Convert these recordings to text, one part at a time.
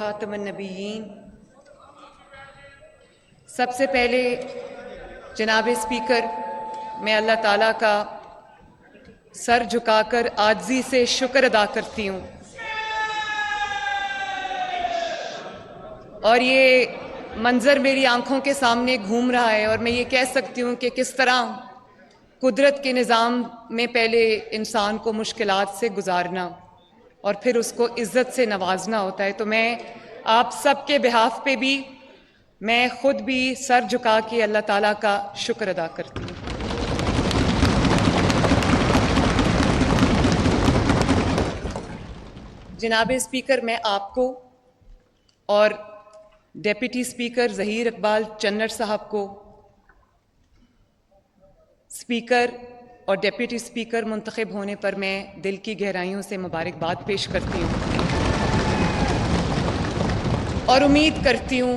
خاتم النبیین، سب سے پہلے جناب اسپیکر میں اللہ تعالیٰ کا سر جھکا کر عاجزی سے شکر ادا کرتی ہوں، اور یہ منظر میری آنکھوں کے سامنے گھوم رہا ہے، اور میں یہ کہہ سکتی ہوں کہ کس طرح قدرت کے نظام میں پہلے انسان کو مشکلات سے گزارنا اور پھر اس کو عزت سے نوازنا ہوتا ہے۔ تو میں آپ سب کے بہاف پہ بھی میں خود بھی سر جھکا کے اللہ تعالیٰ کا شکر ادا کرتی ہوں۔ جناب اسپیکر، میں آپ کو اور ڈیپٹی اسپیکر ظہیر اقبال چنر صاحب کو، اسپیکر اور ڈیپٹی اسپیکر منتخب ہونے پر میں دل کی گہرائیوں سے مبارکباد پیش کرتی ہوں، اور امید کرتی ہوں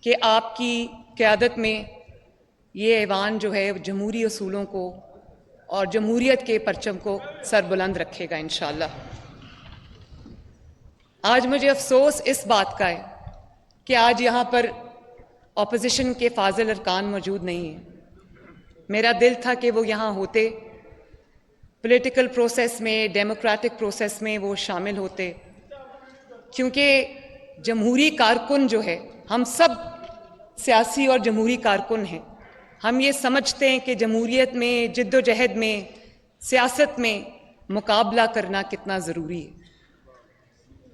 کہ آپ کی قیادت میں یہ ایوان جو ہے جمہوری اصولوں کو اور جمہوریت کے پرچم کو سربلند رکھے گا انشاءاللہ۔ آج مجھے افسوس اس بات کا ہے کہ آج یہاں پر اپوزیشن کے فاضل ارکان موجود نہیں ہیں۔ میرا دل تھا کہ وہ یہاں ہوتے، پولیٹیکل پروسیس میں، ڈیموکریٹک پروسیس میں وہ شامل ہوتے، کیونکہ جمہوری کارکن جو ہے، ہم سب سیاسی اور جمہوری کارکن ہیں، ہم یہ سمجھتے ہیں کہ جمہوریت میں، جد و جہد میں، سیاست میں مقابلہ کرنا کتنا ضروری ہے۔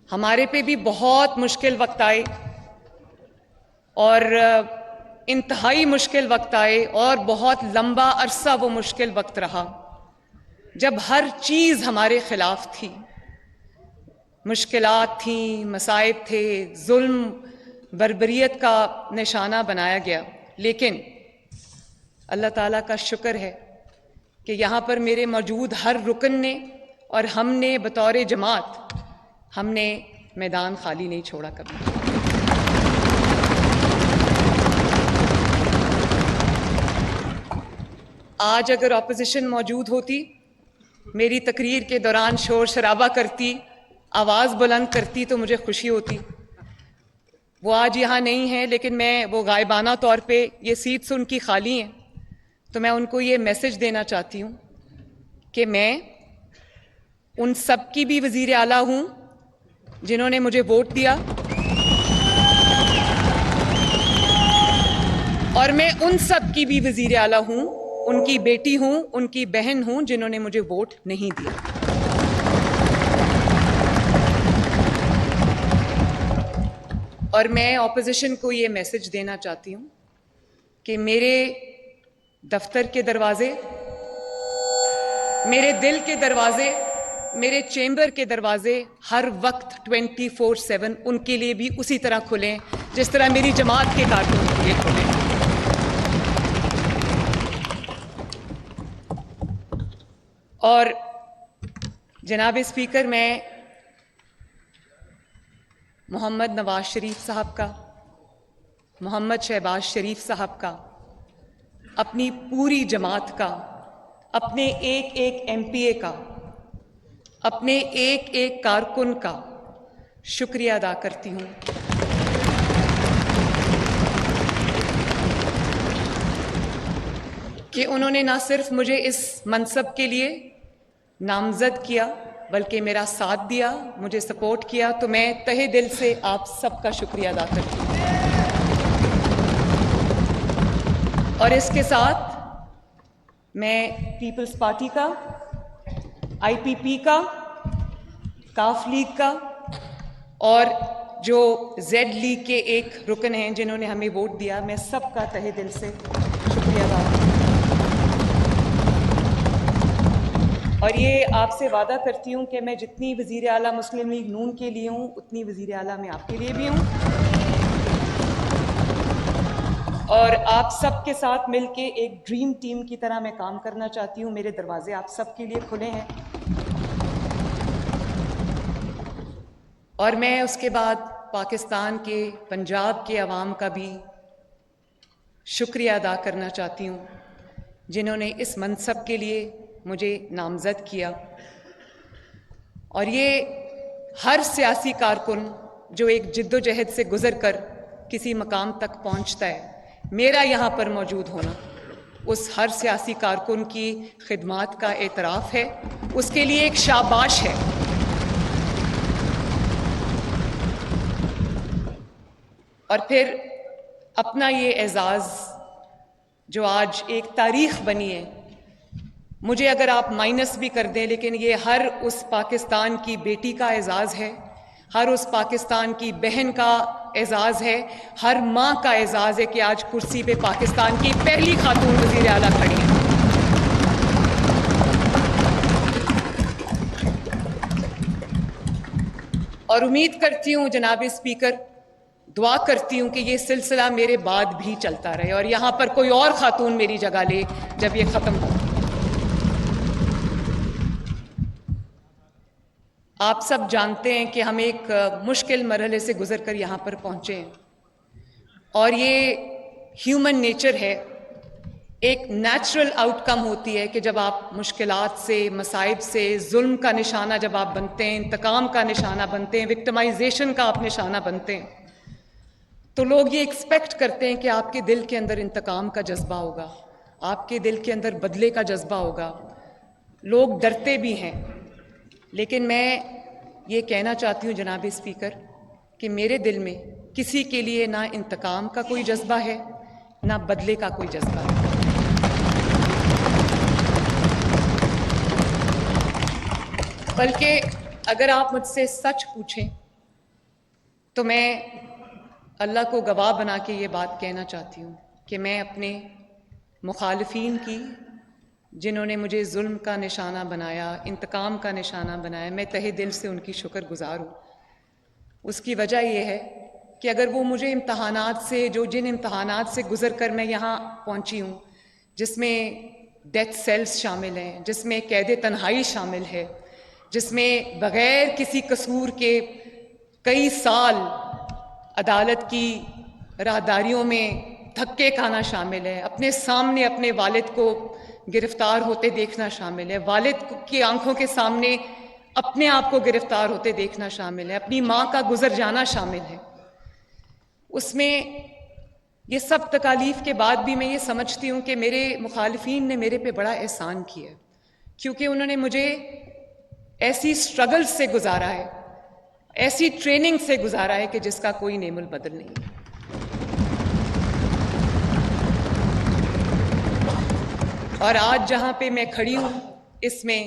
ہمارے پہ بھی بہت مشکل وقت آئے، اور انتہائی مشکل وقت آئے، اور بہت لمبا عرصہ وہ مشکل وقت رہا جب ہر چیز ہمارے خلاف تھی، مشکلات تھیں، مصائب تھے، ظلم بربریت کا نشانہ بنایا گیا، لیکن اللہ تعالیٰ کا شکر ہے کہ یہاں پر میرے موجود ہر رکن نے اور ہم نے بطور جماعت ہم نے میدان خالی نہیں چھوڑا کبھی۔ آج اگر اپوزیشن موجود ہوتی، میری تقریر کے دوران شور شرابہ کرتی، آواز بلند کرتی، تو مجھے خوشی ہوتی۔ وہ آج یہاں نہیں ہیں، لیکن میں وہ غائبانہ طور پہ یہ سیٹس ان کی خالی ہیں، تو میں ان کو یہ میسج دینا چاہتی ہوں کہ میں ان سب کی بھی وزیر اعلیٰ ہوں جنہوں نے مجھے ووٹ دیا، اور میں ان سب کی بھی وزیر اعلیٰ ہوں، ان کی بیٹی ہوں، ان کی بہن ہوں جنہوں نے مجھے ووٹ نہیں دیا۔ اور میں اپوزیشن کو یہ میسج دینا چاہتی ہوں کہ میرے دفتر کے دروازے، میرے دل کے دروازے، میرے چیمبر کے دروازے ہر وقت 24/7 ان کے لیے بھی اسی طرح کھلیں جس طرح میری جماعت کے کارکنوں کے لیے کھلیں۔ اور جناب اسپیکر، میں محمد نواز شریف صاحب کا، محمد شہباز شریف صاحب کا، اپنی پوری جماعت کا، اپنے ایک ایک ایم پی اے کا، اپنے ایک ایک کارکن کا شکریہ ادا کرتی ہوں کہ انہوں نے نہ صرف مجھے اس منصب کے لیے نامزد کیا بلکہ میرا ساتھ دیا، مجھے سپورٹ کیا، تو میں تہہ دل سے آپ سب کا شکریہ ادا کرتی ہوں۔ اور اس کے ساتھ میں پیپلز پارٹی کا، آئی پی پی کا، کاف لیگ کا، اور جو زیڈ لیگ کے ایک رکن ہیں جنہوں نے ہمیں ووٹ دیا، میں سب کا تہہ دل سے شکریہ ادا کرتی ہوں۔ اور یہ آپ سے وعدہ کرتی ہوں کہ میں جتنی وزیر اعلیٰ مسلم لیگ نون کے لیے ہوں، اتنی وزیر اعلیٰ میں آپ کے لیے بھی ہوں، اور آپ سب کے ساتھ مل کے ایک ڈریم ٹیم کی طرح میں کام کرنا چاہتی ہوں۔ میرے دروازے آپ سب کے لیے کھلے ہیں، اور میں اس کے بعد پاکستان کے، پنجاب کے عوام کا بھی شکریہ ادا کرنا چاہتی ہوں جنہوں نے اس منصب کے لیے مجھے نامزد کیا۔ اور یہ ہر سیاسی کارکن جو ایک جد و جہد سے گزر کر کسی مقام تک پہنچتا ہے، میرا یہاں پر موجود ہونا اس ہر سیاسی کارکن کی خدمات کا اعتراف ہے، اس کے لیے ایک شاباش ہے۔ اور پھر اپنا یہ اعزاز جو آج ایک تاریخ بنی ہے، مجھے اگر آپ مائنس بھی کر دیں، لیکن یہ ہر اس پاکستان کی بیٹی کا اعزاز ہے، ہر اس پاکستان کی بہن کا اعزاز ہے، ہر ماں کا اعزاز ہے کہ آج کرسی پہ پاکستان کی پہلی خاتون وزیر اعلیٰ کھڑی ہیں۔ اور امید کرتی ہوں جناب اسپیکر، دعا کرتی ہوں کہ یہ سلسلہ میرے بعد بھی چلتا رہے اور یہاں پر کوئی اور خاتون میری جگہ لے جب یہ ختم ہو۔ آپ سب جانتے ہیں کہ ہم ایک مشکل مرحلے سے گزر کر یہاں پر پہنچے ہیں، اور یہ ہیومن نیچر ہے، ایک نیچرل آؤٹ کم ہوتی ہے کہ جب آپ مشکلات سے، مصائب سے، ظلم کا نشانہ جب آپ بنتے ہیں، انتقام کا نشانہ بنتے ہیں، وکٹمائزیشن کا آپ نشانہ بنتے ہیں، تو لوگ یہ ایکسپیکٹ کرتے ہیں کہ آپ کے دل کے اندر انتقام کا جذبہ ہوگا، آپ کے دل کے اندر بدلے کا جذبہ ہوگا، لوگ ڈرتے بھی ہیں۔ لیکن میں یہ کہنا چاہتی ہوں جناب اسپیکر کہ میرے دل میں کسی کے لیے نہ انتقام کا کوئی جذبہ ہے، نہ بدلے کا کوئی جذبہ ہے۔ بلکہ اگر آپ مجھ سے سچ پوچھیں تو میں اللہ کو گواہ بنا کے یہ بات کہنا چاہتی ہوں کہ میں اپنے مخالفین کی، جنہوں نے مجھے ظلم کا نشانہ بنایا، انتقام کا نشانہ بنایا، میں تہہ دل سے ان کی شکر گزار ہوں۔ اس کی وجہ یہ ہے کہ اگر وہ مجھے امتحانات سے، جن امتحانات سے گزر کر میں یہاں پہنچی ہوں، جس میں ڈیتھ سیلز شامل ہیں، جس میں قید تنہائی شامل ہے، جس میں بغیر کسی قصور کے کئی سال عدالت کی راہداریوں میں دھکے کھانا شامل ہے، اپنے سامنے اپنے والد کو گرفتار ہوتے دیکھنا شامل ہے، والد کی آنکھوں کے سامنے اپنے آپ کو گرفتار ہوتے دیکھنا شامل ہے، اپنی ماں کا گزر جانا شامل ہے، اس میں یہ سب تکالیف کے بعد بھی میں یہ سمجھتی ہوں کہ میرے مخالفین نے میرے پہ بڑا احسان کیا ہے، کیونکہ انہوں نے مجھے ایسی سٹرگل سے گزارا ہے، ایسی ٹریننگ سے گزارا ہے کہ جس کا کوئی نیم البدل نہیں ہے۔ اور آج جہاں پہ میں کھڑی ہوں، اس میں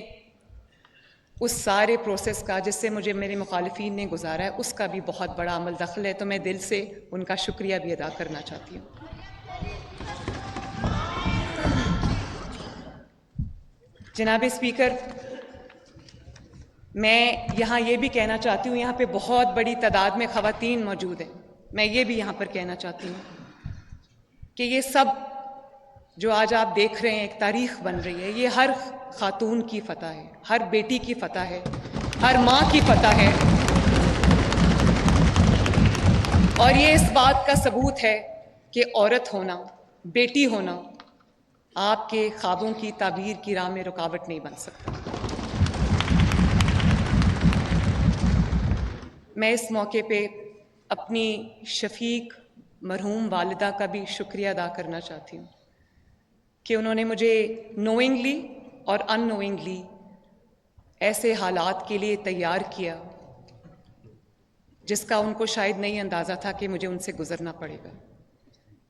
اس سارے پروسیس کا جس سے مجھے میرے مخالفین نے گزارا ہے، اس کا بھی بہت بڑا عمل دخل ہے، تو میں دل سے ان کا شکریہ بھی ادا کرنا چاہتی ہوں۔ جناب اسپیکر، میں یہاں یہ بھی کہنا چاہتی ہوں، یہاں پہ بہت بڑی تعداد میں خواتین موجود ہیں، میں یہ بھی یہاں پر کہنا چاہتی ہوں کہ یہ سب جو آج آپ دیکھ رہے ہیں ایک تاریخ بن رہی ہے، یہ ہر خاتون کی فتح ہے، ہر بیٹی کی فتح ہے، ہر ماں کی فتح ہے، اور یہ اس بات کا ثبوت ہے کہ عورت ہونا، بیٹی ہونا آپ کے خوابوں کی تعبیر کی راہ میں رکاوٹ نہیں بن سکتا۔ میں اس موقع پہ اپنی شفیق مرحوم والدہ کا بھی شکریہ ادا کرنا چاہتی ہوں کہ انہوں نے مجھے نوئنگلی اور ان نوئنگلی ایسے حالات کے لیے تیار کیا جس کا ان کو شاید نہیں اندازہ تھا کہ مجھے ان سے گزرنا پڑے گا۔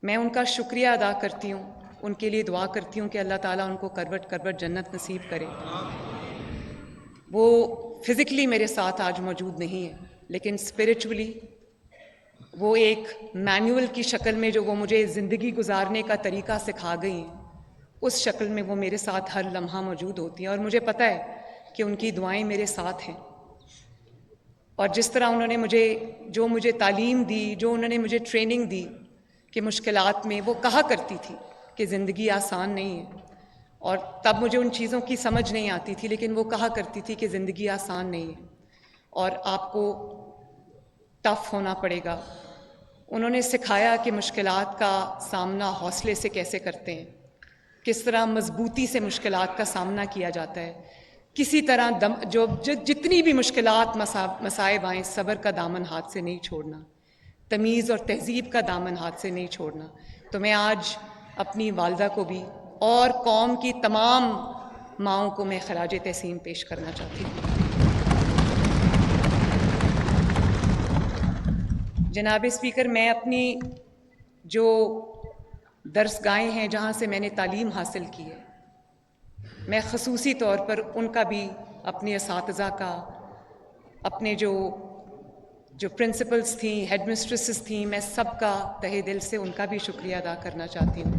میں ان کا شکریہ ادا کرتی ہوں، ان کے لیے دعا کرتی ہوں کہ اللہ تعالیٰ ان کو کروٹ کروٹ جنت نصیب کرے۔ وہ فزیکلی میرے ساتھ آج موجود نہیں ہے، لیکن اسپرچولی وہ ایک مینول کی شکل میں جو وہ مجھے زندگی گزارنے کا طریقہ سکھا گئی ہیں، اس شکل میں وہ میرے ساتھ ہر لمحہ موجود ہوتی ہیں، اور مجھے پتہ ہے کہ ان کی دعائیں میرے ساتھ ہیں۔ اور جس طرح انہوں نے مجھے تعلیم دی، جو انہوں نے مجھے ٹریننگ دی کہ مشکلات میں، وہ کہا کرتی تھی کہ زندگی آسان نہیں ہے، اور تب مجھے ان چیزوں کی سمجھ نہیں آتی تھی، لیکن وہ کہا کرتی تھی کہ زندگی آسان نہیں ہے اور آپ کو ٹف ہونا پڑے گا۔ انہوں نے سکھایا کہ مشکلات کا سامنا حوصلے سے کیسے کرتے ہیں، کس طرح مضبوطی سے مشکلات کا سامنا کیا جاتا ہے، کسی طرح جتنی بھی مشکلات مصائب آئیں صبر کا دامن ہاتھ سے نہیں چھوڑنا، تمیز اور تہذیب کا دامن ہاتھ سے نہیں چھوڑنا۔ تو میں آج اپنی والدہ کو بھی اور قوم کی تمام ماؤں کو میں خراج تحسین پیش کرنا چاہتی ہوں۔ جناب اسپیکر، میں اپنی جو درسگاہیں ہیں جہاں سے میں نے تعلیم حاصل کی ہے، میں خصوصی طور پر ان کا بھی، اپنے اساتذہ کا، اپنے جو پرنسپلز تھیں، ہیڈ مسٹریسز تھیں، میں سب کا تہہ دل سے ان کا بھی شکریہ ادا کرنا چاہتی ہوں۔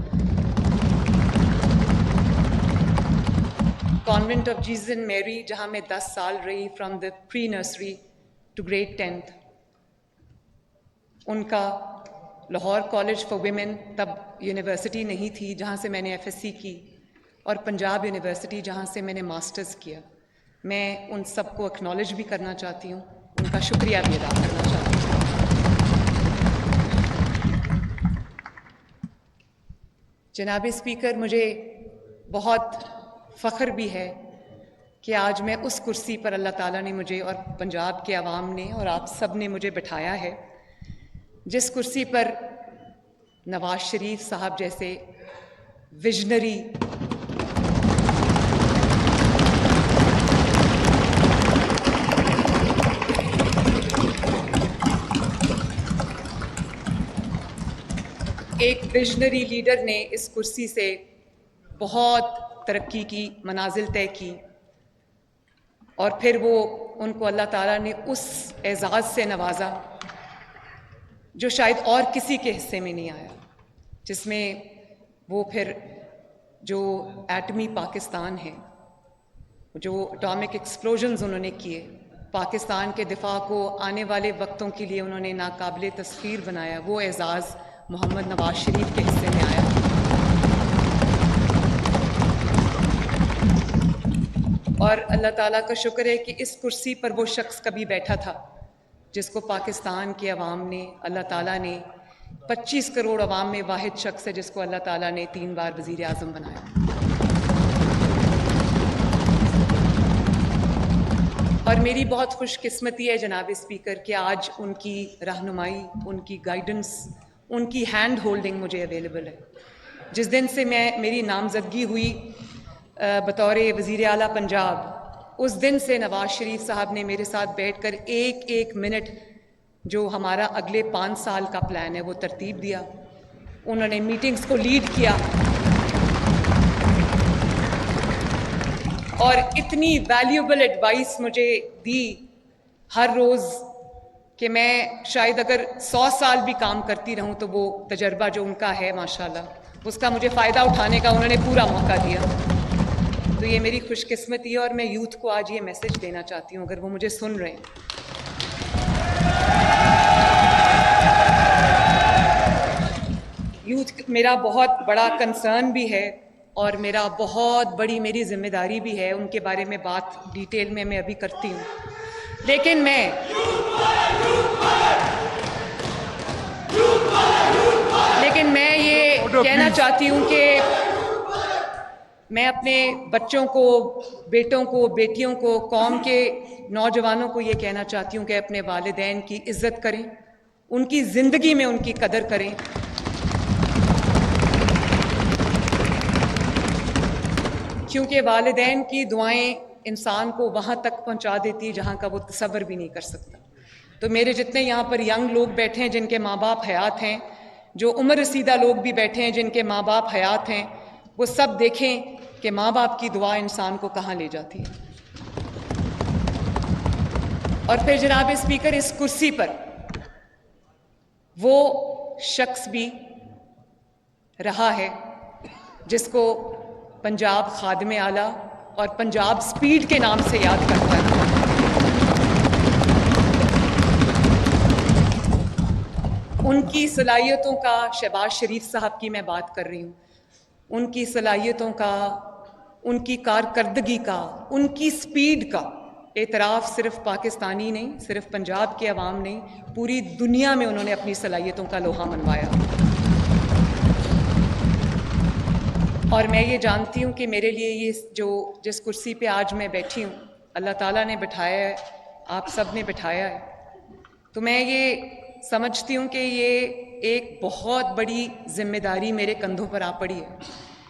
کانوینٹ آف جیزس اینڈ میری جہاں میں 10 سال رہی، from the pre nursery to grade 10th، ان کا لاہور کالج فار ویمن، تب یونیورسٹی نہیں تھی، جہاں سے میں نے FSc کی، اور پنجاب یونیورسٹی جہاں سے میں نے ماسٹرز کیا۔ میں ان سب کو اکنالج بھی کرنا چاہتی ہوں، ان کا شکریہ بھی ادا کرنا چاہتی ہوں۔ جناب اسپیکر، مجھے بہت فخر بھی ہے کہ آج میں اس کرسی پر اللہ تعالیٰ نے مجھے اور پنجاب کے عوام نے اور آپ سب نے مجھے بٹھایا ہے، جس کرسی پر نواز شریف صاحب جیسے ویژنری لیڈر نے اس کرسی سے بہت ترقی کی، منازل طے کی، اور پھر ان کو اللہ تعالیٰ نے اس اعزاز سے نوازا جو شاید اور کسی کے حصے میں نہیں آیا، جس میں وہ پھر جو ایٹمی پاکستان ہے، جو اٹامک ایکسپلوژنز انہوں نے کیے، پاکستان کے دفاع کو آنے والے وقتوں کے لیے انہوں نے ناقابل تسخیر بنایا، وہ اعزاز محمد نواز شریف کے حصے میں آیا۔ اور اللہ تعالیٰ کا شکر ہے کہ اس کرسی پر وہ شخص کبھی بیٹھا تھا جس کو پاکستان کے عوام نے، اللہ تعالیٰ نے، 25 کروڑ عوام میں واحد شخص ہے جس کو اللہ تعالیٰ نے 3 بار وزیر اعظم بنایا۔ اور میری بہت خوش قسمتی ہے جناب اسپیکر کہ آج ان کی رہنمائی، ان کی گائیڈنس، ان کی ہینڈ ہولڈنگ مجھے اویلیبل ہے۔ جس دن سے میری نامزدگی ہوئی بطور وزیر اعلیٰ پنجاب، اس دن سے نواز شریف صاحب نے میرے ساتھ بیٹھ کر ایک منٹ جو ہمارا اگلے 5 سال کا پلان ہے وہ ترتیب دیا، انہوں نے میٹنگز کو لیڈ کیا، اور اتنی ویلیوبل ایڈوائس مجھے دی ہر روز کہ میں شاید اگر 100 سال بھی کام کرتی رہوں تو وہ تجربہ جو ان کا ہے ماشاءاللہ، اس کا مجھے فائدہ اٹھانے کا انہوں نے پورا موقع دیا۔ تو یہ میری خوش قسمتی ہے، اور میں یوتھ کو آج یہ میسج دینا چاہتی ہوں، اگر وہ مجھے سن رہے ہیں۔ یوتھ میرا بہت بڑا کنسرن بھی ہے، اور میرا بہت بڑی میری ذمہ داری بھی ہے، ان کے بارے میں بات ڈیٹیل میں ابھی کرتی ہوں، لیکن میں یہ کہنا چاہتی ہوں کہ میں اپنے بچوں کو، بیٹوں کو، بیٹیوں کو، قوم کے نوجوانوں کو یہ کہنا چاہتی ہوں کہ اپنے والدین کی عزت کریں، ان کی زندگی میں ان کی قدر کریں، کیونکہ والدین کی دعائیں انسان کو وہاں تک پہنچا دیتی جہاں کا وہ تصور بھی نہیں کر سکتا۔ تو میرے جتنے یہاں پر ینگ لوگ بیٹھے ہیں جن کے ماں باپ حیات ہیں، جو عمر رسیدہ لوگ بھی بیٹھے ہیں جن کے ماں باپ حیات ہیں، وہ سب دیکھیں کہ ماں باپ کی دعا انسان کو کہاں لے جاتی ہے۔ اور پھر جناب اسپیکر، اس کرسی پر وہ شخص بھی رہا ہے جس کو پنجاب خادم اعلیٰ اور پنجاب سپیڈ کے نام سے یاد کرتا ہے۔ ان کی صلاحیتوں کا، شہباز شریف صاحب کی میں بات کر رہی ہوں، ان کی صلاحیتوں کا، ان کی کارکردگی کا، ان کی سپیڈ کا اعتراف صرف پاکستانی نہیں، صرف پنجاب کے عوام نہیں، پوری دنیا میں انہوں نے اپنی صلاحیتوں کا لوہا منوایا۔ اور میں یہ جانتی ہوں کہ میرے لیے یہ جس کرسی پہ آج میں بیٹھی ہوں اللہ تعالیٰ نے بٹھایا ہے، آپ سب نے بٹھایا ہے، تو میں یہ سمجھتی ہوں کہ یہ ایک بہت بڑی ذمہ داری میرے کندھوں پر آ پڑی ہے،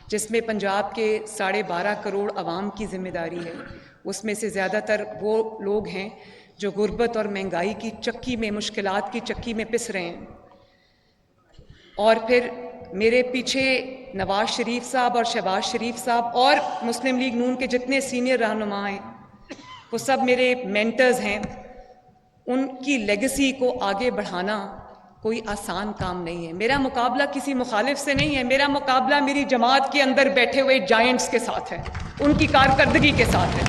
جس میں پنجاب کے 12.5 کروڑ عوام کی ذمہ داری ہے۔ اس میں سے زیادہ تر وہ لوگ ہیں جو غربت اور مہنگائی کی چکی میں، مشکلات کی چکی میں پس رہے ہیں، اور پھر میرے پیچھے نواز شریف صاحب اور شہباز شریف صاحب اور مسلم لیگ نون کے جتنے سینئر رہنما ہیں وہ سب میرے مینٹرز ہیں۔ ان کی لیگسی کو آگے بڑھانا کوئی آسان کام نہیں ہے۔ میرا مقابلہ کسی مخالف سے نہیں ہے، میرا مقابلہ میری جماعت کے اندر بیٹھے ہوئے جائنٹس کے ساتھ ہے، ان کی کارکردگی کے ساتھ ہے۔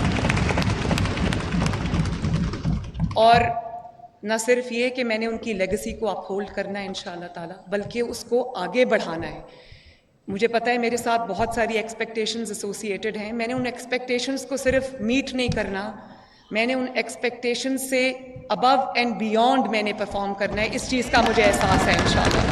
اور نہ صرف یہ کہ میں نے ان کی لیگسی کو اپہولڈ کرنا ہے انشاءاللہ تعالیٰ، بلکہ اس کو آگے بڑھانا ہے۔ مجھے پتہ ہے میرے ساتھ بہت ساری ایکسپیکٹیشنز ایسوسیٹڈ ہیں، میں نے ان ایکسپیکٹیشنز کو صرف میٹ نہیں کرنا، میں نے ان ایکسپیکٹیشنز سے ابو اینڈ بیونڈ میں نے پرفارم کرنا ہے۔ اس چیز کا مجھے احساس ہے انشاءاللہ۔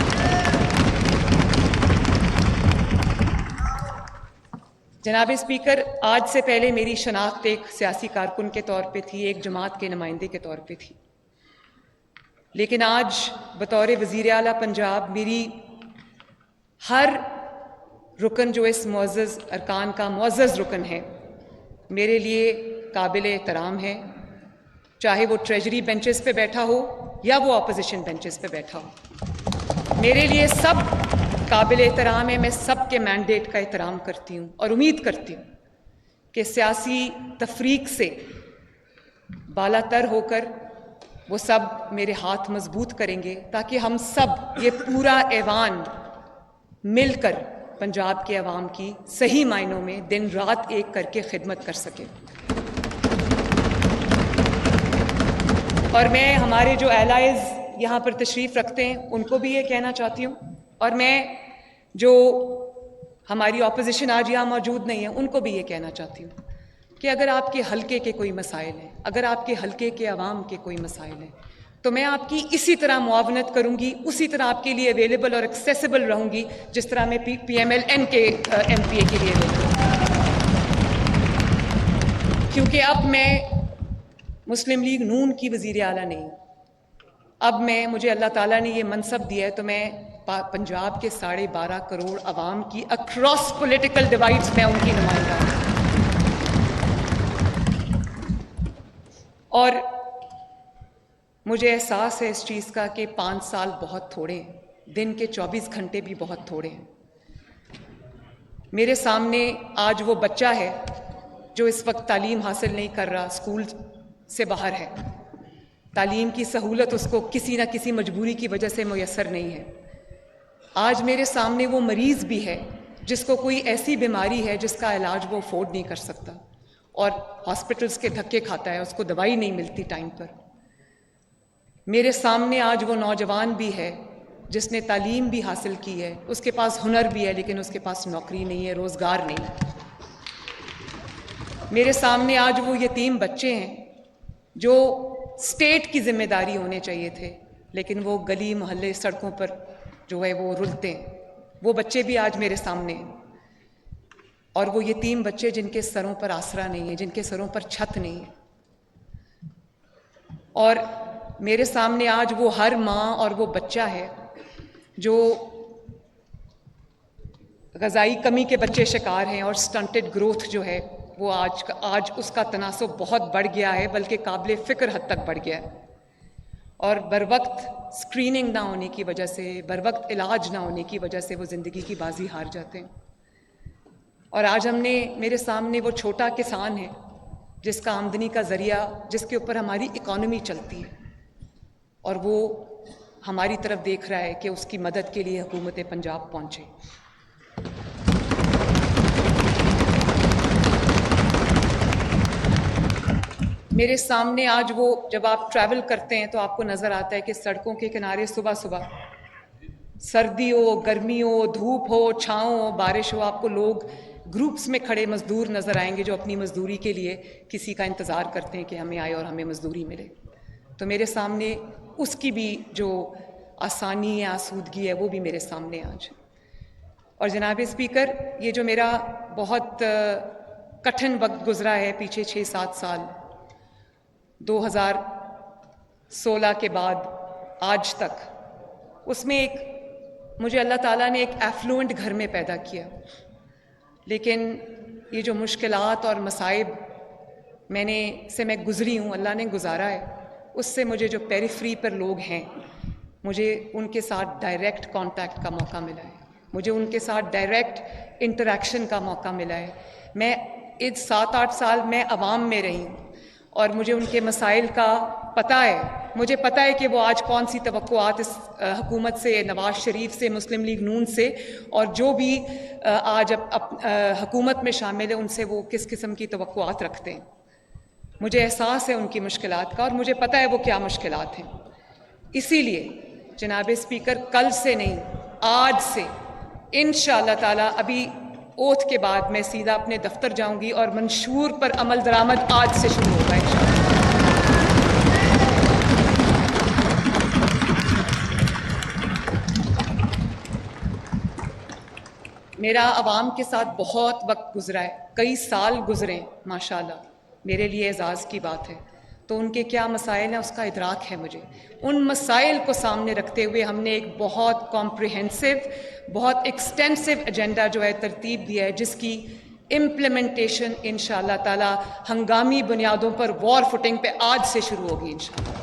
جناب اسپیکر، آج سے پہلے میری شناخت ایک سیاسی کارکن کے طور پہ تھی، ایک جماعت کے نمائندے کے طور پہ تھی، لیکن آج بطور وزیر اعلیٰ پنجاب میری ہر رکن جو اس معزز ارکان کا معزز رکن ہے میرے لیے قابل احترام ہے، چاہے وہ ٹریجری بینچز پہ بیٹھا ہو یا وہ اپوزیشن بینچز پہ بیٹھا ہو، میرے لیے سب قابل احترام ہے۔ میں سب کے مینڈیٹ کا احترام کرتی ہوں اور امید کرتی ہوں کہ سیاسی تفریق سے بالا تر ہو کر وہ سب میرے ہاتھ مضبوط کریں گے تاکہ ہم سب یہ پورا ایوان مل کر پنجاب کے عوام کی صحیح معنوں میں دن رات ایک کر کے خدمت کر سکیں۔ اور میں ہمارے جو ایلائز یہاں پر تشریف رکھتے ہیں ان کو بھی یہ کہنا چاہتی ہوں، اور میں جو ہماری اپوزیشن آج یہاں موجود نہیں ہے ان کو بھی یہ کہنا چاہتی ہوں کہ اگر آپ کے حلقے کے کوئی مسائل ہیں، اگر آپ کے حلقے کے عوام کے کوئی مسائل ہیں، تو میں آپ کی اسی طرح معاونت کروں گی، اسی طرح آپ کے لیے اویلیبل اور ایکسیسیبل رہوں گی جس طرح میں پی ایم ایل این کے ایم پی اے کے لیے رہوں گی۔ کیونکہ اب میں مسلم لیگ نون کی وزیر اعلیٰ نہیں، اب مجھے اللہ تعالیٰ نے یہ منصب دیا ہے تو میں پنجاب کے 12.5 کروڑ عوام کی اکراس پولیٹیکل ڈیوائڈز میں ان کی نمائندہ ہوں۔ اور مجھے احساس ہے اس چیز کا کہ 5 سال بہت تھوڑے ہیں، دن کے 24 گھنٹے بھی بہت تھوڑے ہیں۔ میرے سامنے آج وہ بچہ ہے جو اس وقت تعلیم حاصل نہیں کر رہا، اسکول سے باہر ہے، تعلیم کی سہولت اس کو کسی نہ کسی مجبوری کی وجہ سے میسر نہیں ہے۔ آج میرے سامنے وہ مریض بھی ہے جس کو کوئی ایسی بیماری ہے جس کا علاج وہ افورڈ نہیں کر سکتا اور ہاسپٹلز کے دھکے کھاتا ہے، اس کو دوائی نہیں ملتی ٹائم پر۔ میرے سامنے آج وہ نوجوان بھی ہے جس نے تعلیم بھی حاصل کی ہے، اس کے پاس ہنر بھی ہے لیکن اس کے پاس نوکری نہیں ہے، روزگار نہیں ہے۔ میرے سامنے آج وہ یتیم بچے ہیں جو اسٹیٹ کی ذمہ داری ہونے چاہیے تھے لیکن وہ گلی محلے سڑکوں پر جو ہے وہ رلتے ہیں، وہ بچے بھی آج میرے سامنے ہیں۔ اور وہ یتیم بچے جن کے سروں پر آسرا نہیں ہے، جن کے سروں پر چھت نہیں ہے۔ اور میرے سامنے آج وہ ہر ماں اور وہ بچہ ہے جو غذائی کمی کے بچے شکار ہیں، اور سٹنٹڈ گروتھ جو ہے وہ آج اس کا تناسب بہت بڑھ گیا ہے، بلکہ قابل فکر حد تک بڑھ گیا ہے۔ اور بروقت اسکریننگ نہ ہونے کی وجہ سے، بروقت علاج نہ ہونے کی وجہ سے وہ زندگی کی بازی ہار جاتے ہیں۔ اور آج میرے سامنے وہ چھوٹا کسان ہے جس کا آمدنی کا ذریعہ، جس کے اوپر ہماری اکانومی چلتی ہے، اور وہ ہماری طرف دیکھ رہا ہے کہ اس کی مدد کے لیے حکومت پنجاب پہنچے۔ میرے سامنے آج وہ، جب آپ ٹریول کرتے ہیں تو آپ کو نظر آتا ہے کہ سڑکوں کے کنارے صبح صبح، سردی ہو، گرمی ہو، دھوپ ہو، چھاؤں ہو، بارش ہو، آپ کو لوگ گروپس میں کھڑے مزدور نظر آئیں گے جو اپنی مزدوری کے لیے کسی کا انتظار کرتے ہیں کہ ہمیں آئے اور ہمیں مزدوری ملے۔ تو میرے سامنے اس کی بھی جو آسانی ہے، آسودگی ہے، وہ بھی میرے سامنے آج۔ اور جناب اسپیکر، یہ جو میرا بہت کٹھن وقت گزرا ہے پیچھے 6-7 سال، 2016 کے بعد آج تک، اس میں مجھے اللہ تعالیٰ نے ایک ایفلوئنٹ گھر میں پیدا کیا، لیکن یہ جو مشکلات اور مصائب میں گزری ہوں، اللہ نے گزارا ہے، اس سے مجھے جو پیریفری پر لوگ ہیں، مجھے ان کے ساتھ ڈائریکٹ کانٹیکٹ کا موقع ملا ہے، مجھے ان کے ساتھ ڈائریکٹ انٹریکشن کا موقع ملا ہے۔ میں 7-8 سال میں عوام میں رہی ہوں اور مجھے ان کے مسائل کا پتہ ہے، مجھے پتہ ہے کہ وہ آج کون سی توقعات اس حکومت سے، نواز شریف سے، مسلم لیگ نون سے، اور جو بھی آج حکومت میں شامل ہے ان سے وہ کس قسم کی توقعات رکھتے ہیں۔ مجھے احساس ہے ان کی مشکلات کا، اور مجھے پتہ ہے وہ کیا مشکلات ہیں۔ اسی لیے جناب اسپیکر، کل سے نہیں، آج سے انشاءاللہ تعالیٰ، ابھی اوتھ کے بعد میں سیدھا اپنے دفتر جاؤں گی اور منشور پر عمل درآمد آج سے شروع ہوگا انشاءاللہ۔ میرا عوام کے ساتھ بہت وقت گزرا ہے، کئی سال گزرے ماشاءاللہ، میرے لیے اعزاز کی بات ہے۔ تو ان کے کیا مسائل ہیں اس کا ادراک ہے مجھے۔ ان مسائل کو سامنے رکھتے ہوئے ہم نے ایک بہت کمپریہنسو، بہت ایکسٹینسو ایجنڈا جو ہے ترتیب دیا ہے، جس کی امپلیمنٹیشن انشاءاللہ تعالی ہنگامی بنیادوں پر وار فوٹنگ پہ آج سے شروع ہوگی انشاءاللہ۔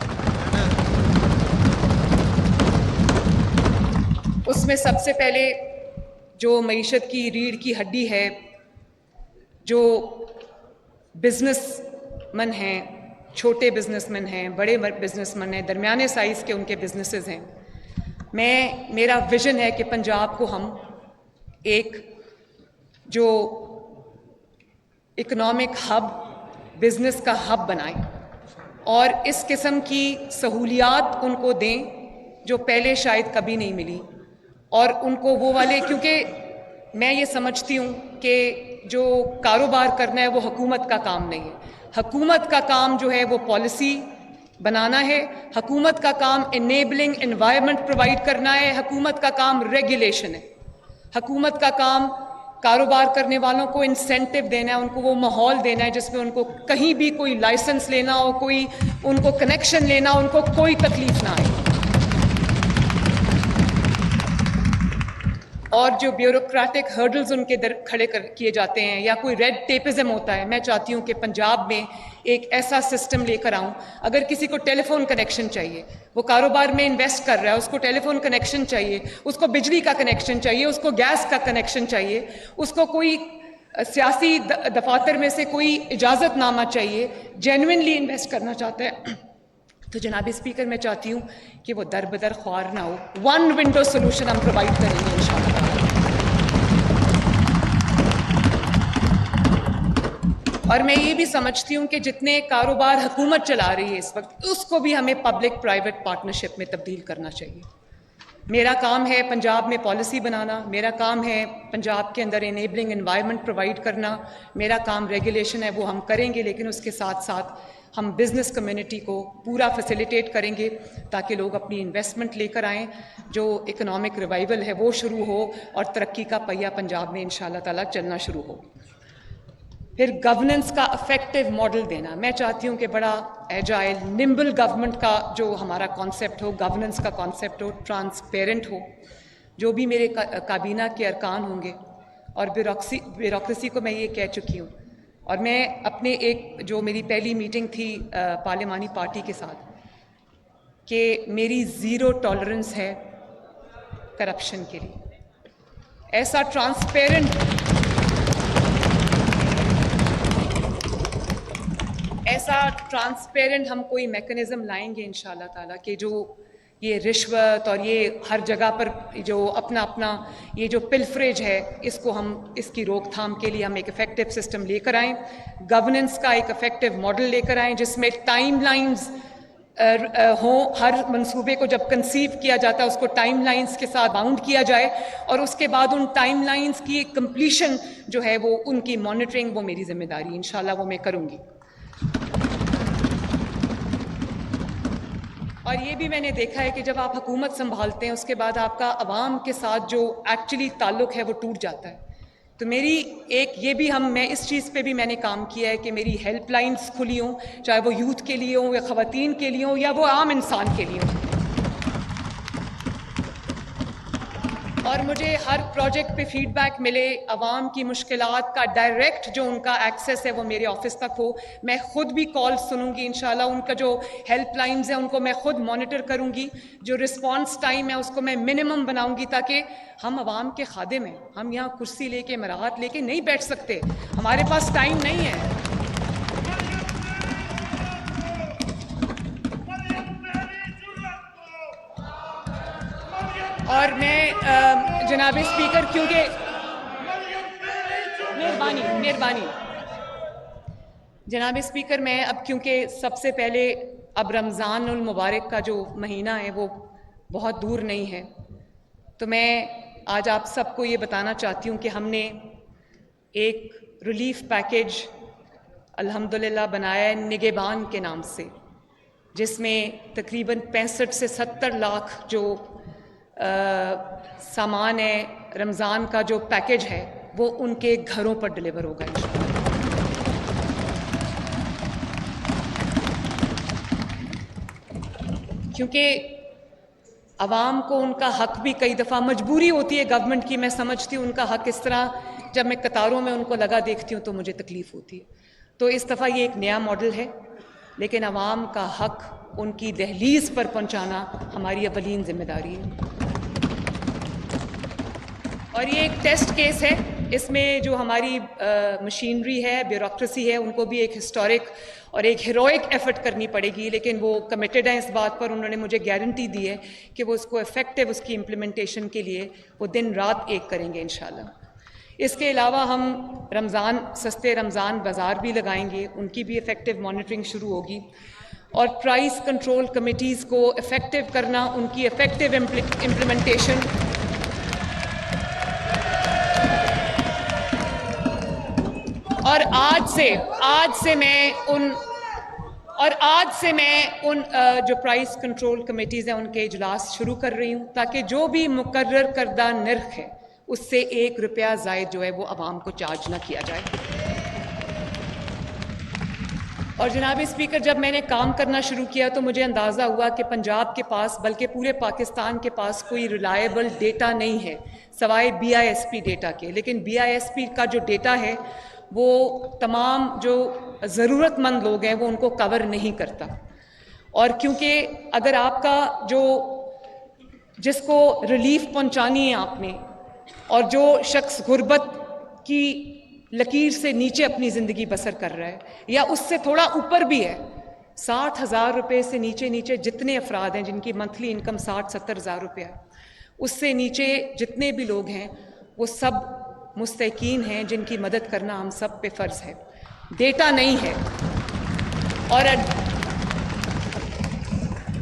اس میں سب سے پہلے جو معیشت کی ریڑھ کی ہڈی ہے، جو بزنس مین ہیں، چھوٹے بزنس مین ہیں، بڑے بزنس مین ہیں، درمیانے سائز کے ان کے بزنسز ہیں، میرا ویژن ہے کہ پنجاب کو ہم ایک جو اکنامک ہب، بزنس کا ہب بنائیں، اور اس قسم کی سہولیات ان کو دیں جو پہلے شاید کبھی نہیں ملی، اور ان کو وہ والے، کیونکہ میں یہ سمجھتی ہوں کہ جو کاروبار کرنا ہے وہ حکومت کا کام نہیں ہے۔ حکومت کا کام جو ہے وہ پالیسی بنانا ہے، حکومت کا کام انیبلنگ انوائرمنٹ پرووائڈ کرنا ہے، حکومت کا کام ریگولیشن ہے، حکومت کا کام کاروبار کرنے والوں کو انسینٹیو دینا ہے، ان کو وہ ماحول دینا ہے جس میں ان کو کہیں بھی کوئی لائسنس لینا ہو، کوئی ان کو کنیکشن لینا ہو، ان کو کوئی تکلیف نہ آئے۔ اور جو بیوروکریٹک ہرڈلز ان کے کھڑے کیے جاتے ہیں، یا کوئی ریڈ ٹیپزم ہوتا ہے، میں چاہتی ہوں کہ پنجاب میں ایک ایسا سسٹم لے کر آؤں، اگر کسی کو ٹیلی فون کنیکشن چاہیے، وہ کاروبار میں انویسٹ کر رہا ہے، اس کو ٹیلی فون کنیکشن چاہیے، اس کو بجلی کا کنیکشن چاہیے، اس کو گیس کا کنیکشن چاہیے، اس کو کوئی سیاسی دفاتر میں سے کوئی اجازت نامہ چاہیے، جینوئنلی انویسٹ کرنا چاہتا ہے، تو جناب اسپیکر میں چاہتی ہوں کہ وہ در بدر خوار نہ ہو، ون ونڈو سولوشن ہم پرووائڈ کریں گے انشاءاللہ۔ اور میں یہ بھی سمجھتی ہوں کہ جتنے کاروبار حکومت چلا رہی ہے اس وقت، اس کو بھی ہمیں پبلک پرائیویٹ پارٹنرشپ میں تبدیل کرنا چاہیے۔ میرا کام ہے پنجاب میں پالیسی بنانا، میرا کام ہے پنجاب کے اندر انیبلنگ انوائرمنٹ پرووائڈ کرنا، میرا کام ریگولیشن ہے، وہ ہم کریں گے، لیکن اس کے ساتھ ساتھ ہم بزنس کمیونٹی کو پورا فیسیلیٹیٹ کریں گے تاکہ لوگ اپنی انویسٹمنٹ لے کر آئیں، جو اکنامک ریوائول ہے وہ شروع ہو، اور ترقی کا پہیہ پنجاب میں انشاءاللہ تعالیٰ چلنا شروع ہو۔ پھر گورننس کا افیکٹو ماڈل دینا، میں چاہتی ہوں کہ بڑا ایجائل نمبل گورنمنٹ کا جو ہمارا کانسیپٹ ہو، گورننس کا کانسیپٹ ہو، ٹرانسپیرنٹ ہو، جو بھی میرے کابینہ کے ارکان ہوں گے، اور بیوروکریسی کو میں یہ کہہ چکی ہوں، اور میں اپنے جو میری پہلی میٹنگ تھی پارلیمانی پارٹی کے ساتھ، کہ میری زیرو ٹالرنس ہے کرپشن کے لیے، ایسا ٹرانسپیرنٹ ہم کوئی میکنزم لائیں گے انشاءاللہ تعالیٰ کہ جو یہ رشوت اور یہ ہر جگہ پر جو اپنا یہ جو پلفریج ہے، اس کی روک تھام کے لیے ہم ایک افیکٹو سسٹم لے کر آئیں، گورننس کا ایک افیکٹو ماڈل لے کر آئیں جس میں ٹائم لائنز ہوں، ہر منصوبے کو جب کنسیو کیا جاتا ہے اس کو ٹائم لائنز کے ساتھ باؤنڈ کیا جائے، اور اس کے بعد ان ٹائم لائنز کی کمپلیشن جو ہے وہ ان کی مانیٹرنگ، وہ میری ذمہ داری انشاءاللہ وہ میں کروں گی۔ اور یہ بھی میں نے دیکھا ہے کہ جب آپ حکومت سنبھالتے ہیں اس کے بعد آپ کا عوام کے ساتھ جو ایکچولی تعلق ہے وہ ٹوٹ جاتا ہے. تو میری یہ بھی میں اس چیز پہ بھی میں نے کام کیا ہے کہ میری ہیلپ لائنز کھلی ہوں, چاہے وہ یوتھ کے لیے ہوں یا خواتین کے لیے ہوں یا وہ عام انسان کے لیے ہوں. اور مجھے ہر پروجیکٹ پہ فیڈ بیک ملے, عوام کی مشکلات کا ڈائریکٹ جو ان کا ایکسیس ہے وہ میرے آفس تک ہو. میں خود بھی کال سنوں گی انشاءاللہ, ان کا جو ہیلپ لائنز ہیں ان کو میں خود مانیٹر کروں گی, جو رسپانس ٹائم ہے اس کو میں منیمم بناؤں گی, تاکہ ہم عوام کے خادم ہیں. ہم یہاں کرسی لے کے مراحت لے کے نہیں بیٹھ سکتے, ہمارے پاس ٹائم نہیں ہے. اور میں جناب اسپیکر, کیونکہ مہربانی جناب اسپیکر, میں اب کیونکہ سب سے پہلے اب رمضان المبارک کا جو مہینہ ہے وہ بہت دور نہیں ہے, تو میں آج آپ سب کو یہ بتانا چاہتی ہوں کہ ہم نے ایک ریلیف پیکیج الحمدللہ بنایا ہے نگہبان کے نام سے, جس میں تقریباً 65 سے 70 لاکھ جو سامان ہے, رمضان کا جو پیکیج ہے وہ ان کے گھروں پر ڈلیور ہوگا انشاءاللہ. کیونکہ عوام کو ان کا حق بھی کئی دفعہ مجبوری ہوتی ہے گورنمنٹ کی, میں سمجھتی ہوں ان کا حق اس طرح, جب میں قطاروں میں ان کو لگا دیکھتی ہوں تو مجھے تکلیف ہوتی ہے. تو اس دفعہ یہ ایک نیا ماڈل ہے, لیکن عوام کا حق ان کی دہلیز پر پہنچانا ہماری اولین ذمہ داری ہے. اور یہ ایک ٹیسٹ کیس ہے, اس میں جو ہماری مشینری ہے, بیوروکریسی ہے, ان کو بھی ایک ہسٹورک اور ایک ہیروئک ایفرٹ کرنی پڑے گی, لیکن وہ کمیٹڈ ہیں اس بات پر. انہوں نے مجھے گارنٹی دی ہے کہ وہ اس کو افیکٹو, اس کی امپلیمنٹیشن کے لیے وہ دن رات ایک کریں گے انشاءاللہ. اس کے علاوہ ہم سستے رمضان بازار بھی لگائیں گے, ان کی بھی افیکٹو مانیٹرنگ شروع ہوگی. اور پرائس کنٹرول کمیٹیز کو افیکٹو کرنا, ان کی افیکٹو امپلیمنٹیشن. اور آج سے میں ان جو پرائس کنٹرول کمیٹیز ہیں ان کے اجلاس شروع کر رہی ہوں, تاکہ جو بھی مقرر کردہ نرخ ہے اس سے 1 روپیہ زائد جو ہے وہ عوام کو چارج نہ کیا جائے. اور جناب اسپیکر, جب میں نے کام کرنا شروع کیا تو مجھے اندازہ ہوا کہ پنجاب کے پاس, بلکہ پورے پاکستان کے پاس کوئی ریلائبل ڈیٹا نہیں ہے سوائے BISP ڈیٹا کے. لیکن BISP کا جو ڈیٹا ہے وہ تمام جو ضرورت مند لوگ ہیں وہ ان کو کور نہیں کرتا. اور کیونکہ اگر آپ کا جس کو ریلیف پہنچانی ہے آپ نے, اور جو شخص غربت کی لکیر سے نیچے اپنی زندگی بسر کر رہا ہے یا اس سے تھوڑا اوپر بھی ہے, 60,000 روپے سے نیچے جتنے افراد ہیں جن کی منتھلی انکم 60-70 ہزار روپے ہے, اس سے نیچے جتنے بھی لوگ ہیں وہ سب مستحقین ہیں جن کی مدد کرنا ہم سب پہ فرض ہے. ڈیٹا نہیں ہے, اور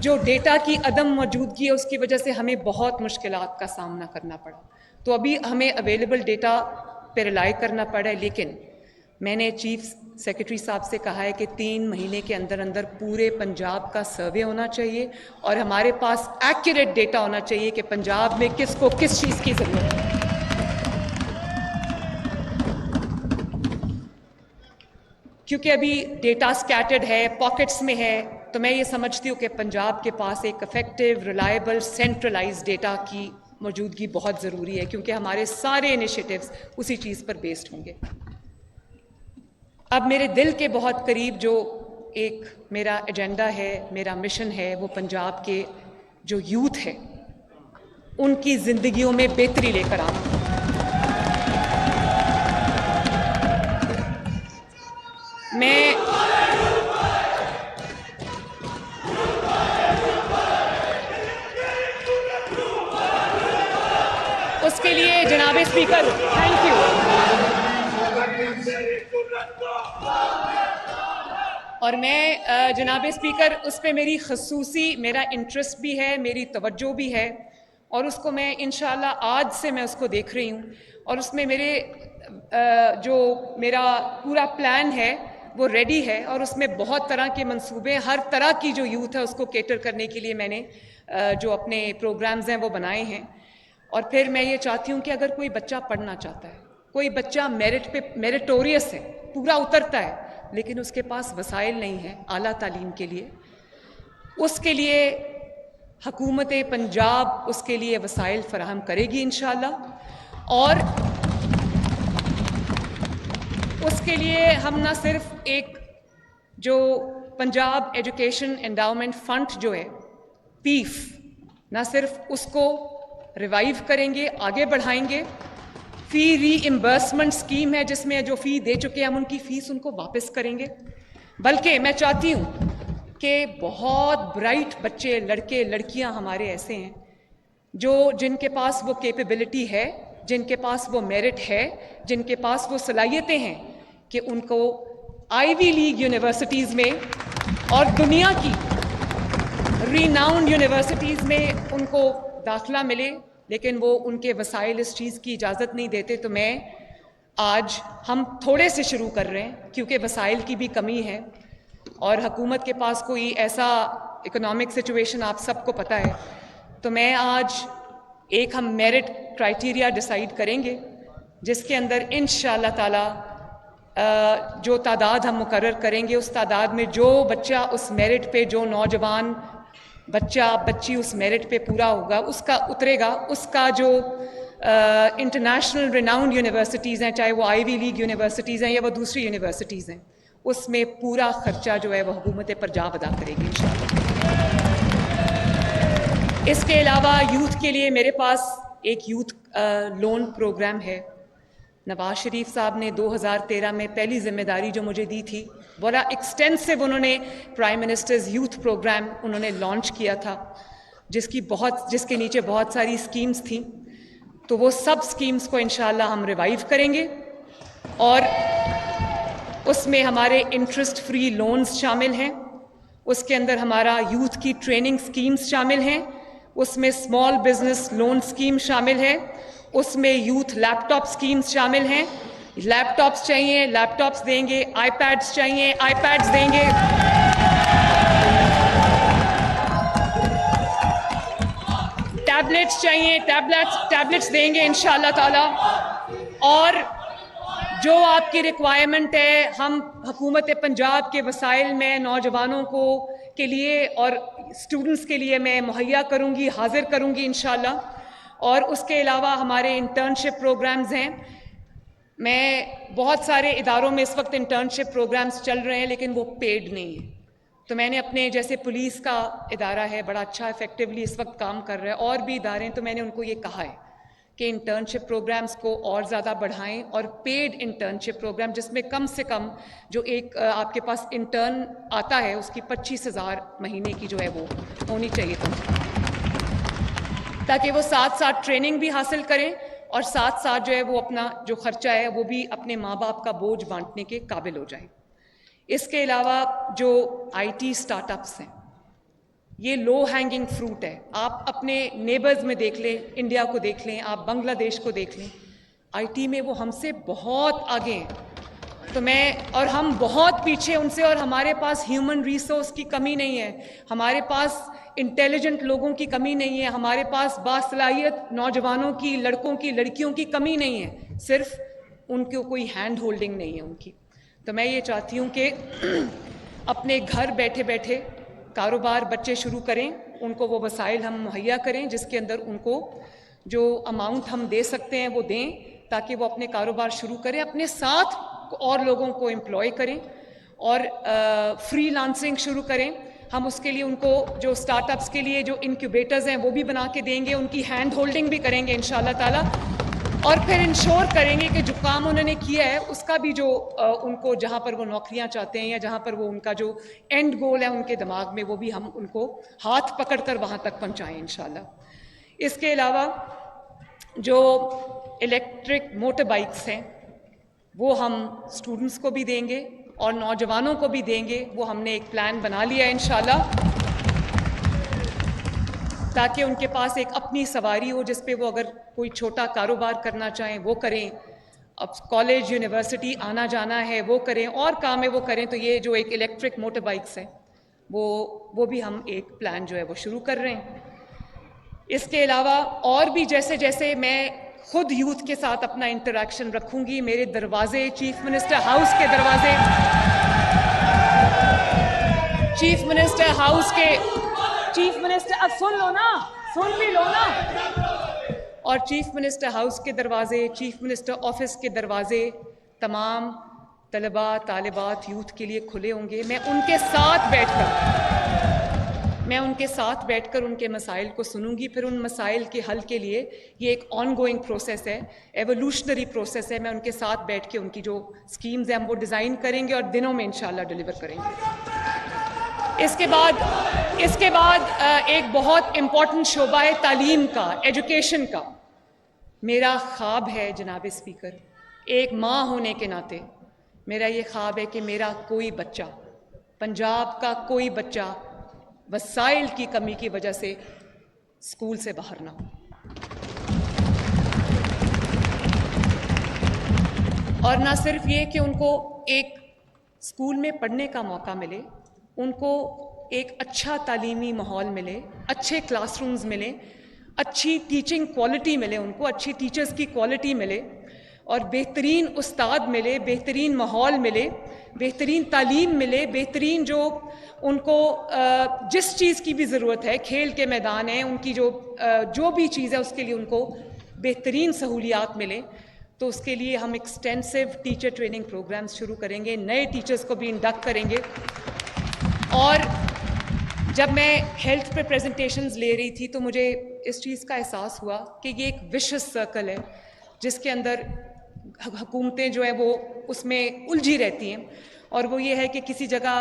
جو ڈیٹا کی عدم موجودگی ہے اس کی وجہ سے ہمیں بہت مشکلات کا سامنا کرنا پڑا. تو ابھی ہمیں اویلیبل ڈیٹا پہ ریلائی کرنا پڑا ہے, لیکن میں نے چیف سیکرٹری صاحب سے کہا ہے کہ 3 مہینے کے اندر پورے پنجاب کا سروے ہونا چاہیے, اور ہمارے پاس ایکوریٹ ڈیٹا ہونا چاہیے کہ پنجاب میں کس کو کس چیز کی ضرورت ہے. کیونکہ ابھی ڈیٹا سکیٹرڈ ہے, پاکٹس میں ہے, تو میں یہ سمجھتی ہوں کہ پنجاب کے پاس ایک افیکٹو, ریلائبل, سینٹرلائز ڈیٹا کی موجودگی بہت ضروری ہے, کیونکہ ہمارے سارے انیشیٹیوز اسی چیز پر بیسڈ ہوں گے. اب میرے دل کے بہت قریب جو ایک میرا ایجنڈا ہے, میرا مشن ہے, وہ پنجاب کے جو یوتھ ہے ان کی زندگیوں میں بہتری لے کر آنا. میں اس کے لیے جناب اسپیکر, تھینک یو. اور میں جناب اسپیکر, اس پہ میرا انٹرسٹ بھی ہے, میری توجہ بھی ہے, اور اس کو میں انشاءاللہ آج سے میں اس کو دیکھ رہی ہوں. اور اس میں میرا پورا پلان ہے وہ ریڈی ہے اور اس میں بہت طرح کے منصوبے، ہر طرح کی جو یوتھ ہے اس کو کیٹر کرنے کے لیے میں نے جو اپنے پروگرامز ہیں وہ بنائے ہیں. اور پھر میں یہ چاہتی ہوں کہ اگر کوئی بچہ پڑھنا چاہتا ہے، کوئی بچہ میرٹ پہ میریٹوریس ہے، پورا اترتا ہے، لیکن اس کے پاس وسائل نہیں ہیں اعلیٰ تعلیم کے لیے، اس کے لیے حکومت پنجاب اس کے لیے وسائل فراہم کرے گی انشاءاللہ. اور اس کے لیے ہم نہ صرف ایک جو پنجاب ایجوکیشن انڈاؤمنٹ فنڈ جو ہے پیف، نہ صرف اس کو ریوائیو کریں گے، آگے بڑھائیں گے. فی ری امبرسمنٹ اسکیم ہے جس میں جو فی دے چکے ہیں ہم ان کی فیس ان کو واپس کریں گے. بلکہ میں چاہتی ہوں کہ بہت برائٹ بچے، لڑکے لڑکیاں ہمارے ایسے ہیں جن کے پاس وہ کیپیبلٹی ہے، جن کے پاس وہ میرٹ ہے، جن کے پاس وہ صلاحیتیں ہیں کہ ان کو آئی وی لیگ یونیورسٹیز میں اور دنیا کی ریناؤنڈ یونیورسٹیز میں ان کو داخلہ ملے، لیکن وہ ان کے وسائل اس چیز کی اجازت نہیں دیتے. تو میں آج ہم تھوڑے سے شروع کر رہے ہیں کیونکہ وسائل کی بھی کمی ہے اور حکومت کے پاس کوئی ایسا اکنامک سچویشن آپ سب کو پتہ ہے. تو میں آج ایک ہم میرٹ کرائٹیریا ڈیسائیڈ کریں گے جس کے اندر انشاءاللہ تعالی جو تعداد ہم مقرر کریں گے اس تعداد میں جو بچہ اس میرٹ پہ، جو نوجوان بچہ بچی اس میرٹ پہ پورا ہوگا، اس کا اترے گا، اس کا جو انٹرنیشنل ریناؤنڈ یونیورسٹیز ہیں، چاہے وہ آئی وی لیگ یونیورسٹیز ہیں یا وہ دوسری یونیورسٹیز ہیں، اس میں پورا خرچہ جو ہے وہ حکومت پنجاب ادا کرے گی انشاءاللہ. اس کے علاوہ یوتھ کے لیے میرے پاس ایک یوتھ لون پروگرام ہے. نواز شریف صاحب نے 2013 میں پہلی ذمہ داری جو مجھے دی تھی، بڑا ایکسٹینسو انہوں نے پرائم منسٹرز یوتھ پروگرام انہوں نے لانچ کیا تھا جس کے نیچے بہت ساری اسکیمز تھیں. تو وہ سب اسکیمز کو انشاءاللہ ہم ریوائیو کریں گے اور اس میں ہمارے انٹرسٹ فری لونز شامل ہیں، اس کے اندر ہمارا یوتھ کی ٹریننگ اسکیمز شامل ہیں، اس میں اسمال بزنس لون اسکیم شامل ہے، اس میں یوتھ لیپ ٹاپ اسکیمز شامل ہیں. لیپ ٹاپس چاہیے لیپ ٹاپس دیں گے، آئی پیڈس چاہیے آئی پیڈس دیں گے. ٹیبلٹس چاہیے ٹیبلٹس دیں گے انشاءاللہ تعالی. اور جو آپ کی ریکوائرمنٹ ہے ہم حکومت پنجاب کے وسائل میں نوجوانوں کے لیے اور اسٹوڈنٹس کے لیے میں مہیا کروں گی، حاضر کروں گی انشاءاللہ. اور اس کے علاوہ ہمارے انٹرنشپ پروگرامز ہیں. میں بہت سارے اداروں میں اس وقت انٹرنشپ پروگرامز چل رہے ہیں لیکن وہ پیڈ نہیں ہیں. تو میں نے اپنے جیسے پولیس کا ادارہ ہے بڑا اچھا افیکٹولی اس وقت کام کر رہا ہے، اور بھی ادارے ہیں، تو میں نے ان کو یہ کہا ہے کہ انٹرنشپ پروگرامز کو اور زیادہ بڑھائیں اور پیڈ انٹرنشپ پروگرام جس میں کم سے کم جو ایک آپ کے پاس انٹرن آتا ہے اس کی 25,000 مہینے کی جو ہے وہ ہونی چاہیے تاکہ وہ ساتھ ساتھ ٹریننگ بھی حاصل کریں اور ساتھ ساتھ جو ہے وہ اپنا جو خرچہ ہے وہ بھی اپنے ماں باپ کا بوجھ بانٹنے کے قابل ہو جائیں. اس کے علاوہ جو آئی ٹی اسٹارٹ اپس ہیں یہ لو ہینگنگ فروٹ ہے. آپ اپنے نیبرز میں دیکھ لیں، انڈیا کو دیکھ لیں، آپ بنگلہ دیش کو دیکھ لیں، آئی ٹی میں وہ ہم سے بہت آگے ہیں. تو اور ہم بہت پیچھے ان سے، اور ہمارے پاس ہیومن ریسورس کی کمی نہیں ہے، ہمارے پاس انٹیلیجنٹ لوگوں کی کمی نہیں ہے، ہمارے پاس باصلاحیت نوجوانوں کی، لڑکوں کی، لڑکیوں کی کمی نہیں ہے، صرف ان کو کوئی ہینڈ ہولڈنگ نہیں ہے ان کی. تو میں یہ چاہتی ہوں کہ اپنے گھر بیٹھے بیٹھے کاروبار بچے شروع کریں، ان کو وہ وسائل ہم مہیا کریں جس کے اندر ان کو جو اماؤنٹ ہم دے سکتے ہیں وہ دیں تاکہ وہ اپنے کاروبار شروع کریں، اپنے ساتھ اور لوگوں کو امپلوائے کریں اور فری لانسنگ شروع کریں. ہم اس کے لیے ان کو جو اسٹارٹ اپس کے لیے جو انکیوبیٹرز ہیں وہ بھی بنا کے دیں گے، ان کی ہینڈ ہولڈنگ بھی کریں گے انشاءاللہ تعالی، اور پھر انشور کریں گے کہ جو کام انہوں نے کیا ہے اس کا بھی جو ان کو جہاں پر وہ نوکریاں چاہتے ہیں یا جہاں پر وہ ان کا جو اینڈ گول ہے ان کے دماغ میں وہ بھی ہم ان کو ہاتھ پکڑ کر وہاں تک پہنچائیں انشاءاللہ. اس کے علاوہ جو الیکٹرک موٹر بائکس ہیں وہ ہم اسٹوڈنٹس کو بھی دیں گے اور نوجوانوں کو بھی دیں گے. وہ ہم نے ایک پلان بنا لیا ہے انشاءاللہ تاکہ ان کے پاس ایک اپنی سواری ہو جس پہ وہ اگر کوئی چھوٹا کاروبار کرنا چاہیں وہ کریں. اب کالج یونیورسٹی آنا جانا ہے وہ کریں، اور کام ہے وہ کریں. تو یہ جو ایک الیکٹرک موٹر بائکس ہیں وہ بھی ہم ایک پلان جو ہے وہ شروع کر رہے ہیں. اس کے علاوہ اور بھی جیسے جیسے میں خود یوتھ کے ساتھ اپنا انٹریکشن رکھوں گی، میرے دروازے چیف منسٹر ہاؤس کے دروازے، چیف منسٹر ہاؤس کے چیف منسٹر سن لو نا، سن بھی لو نا، اور چیف منسٹر ہاؤس کے دروازے، چیف منسٹر آفس کے دروازے تمام طلباء طالبات یوتھ کے لیے کھلے ہوں گے. میں ان کے ساتھ بیٹھ کر ان کے مسائل کو سنوں گی. پھر ان مسائل کے حل کے لیے یہ ایک آن گوئنگ پروسیس ہے، ایوولوشنری پروسیس ہے. میں ان کے ساتھ بیٹھ کے ان کی جو اسکیمز ہیں ہم وہ ڈیزائن کریں گے اور دنوں میں انشاءاللہ ڈیلیور کریں گے. اس کے بعد ایک بہت امپورٹنٹ شعبہ ہے تعلیم کا، ایجوکیشن کا. میرا خواب ہے جناب اسپیکر، ایک ماں ہونے کے ناطے میرا یہ خواب ہے کہ میرا کوئی بچہ، پنجاب کا کوئی بچہ وسائل کی کمی کی وجہ سے اسکول سے باہر نہ ہو. اور نہ صرف یہ کہ ان کو ایک اسکول میں پڑھنے کا موقع ملے، ان کو ایک اچھا تعلیمی ماحول ملے، اچھے کلاس رومز ملیں، اچھی ٹیچنگ کوالٹی ملے، ان کو اچھی ٹیچرز کی کوالٹی ملے، اور بہترین استاد ملے، بہترین ماحول ملے، بہترین تعلیم ملے، بہترین جو ان کو جس چیز کی بھی ضرورت ہے، کھیل کے میدان ہیں، ان کی جو بھی چیز ہے اس کے لیے ان کو بہترین سہولیات ملیں. تو اس کے لیے ہم ایکسٹینسو ٹیچر ٹریننگ پروگرامز شروع کریں گے، نئے ٹیچرز کو بھی انڈکٹ کریں گے. اور جب میں ہیلتھ پہ پریزنٹیشنز لے رہی تھی تو مجھے اس چیز کا احساس ہوا کہ یہ ایک وشس سرکل ہے جس کے اندر حکومتیں جو ہیں وہ اس میں الجھی رہتی ہیں. اور وہ یہ ہے کہ کسی جگہ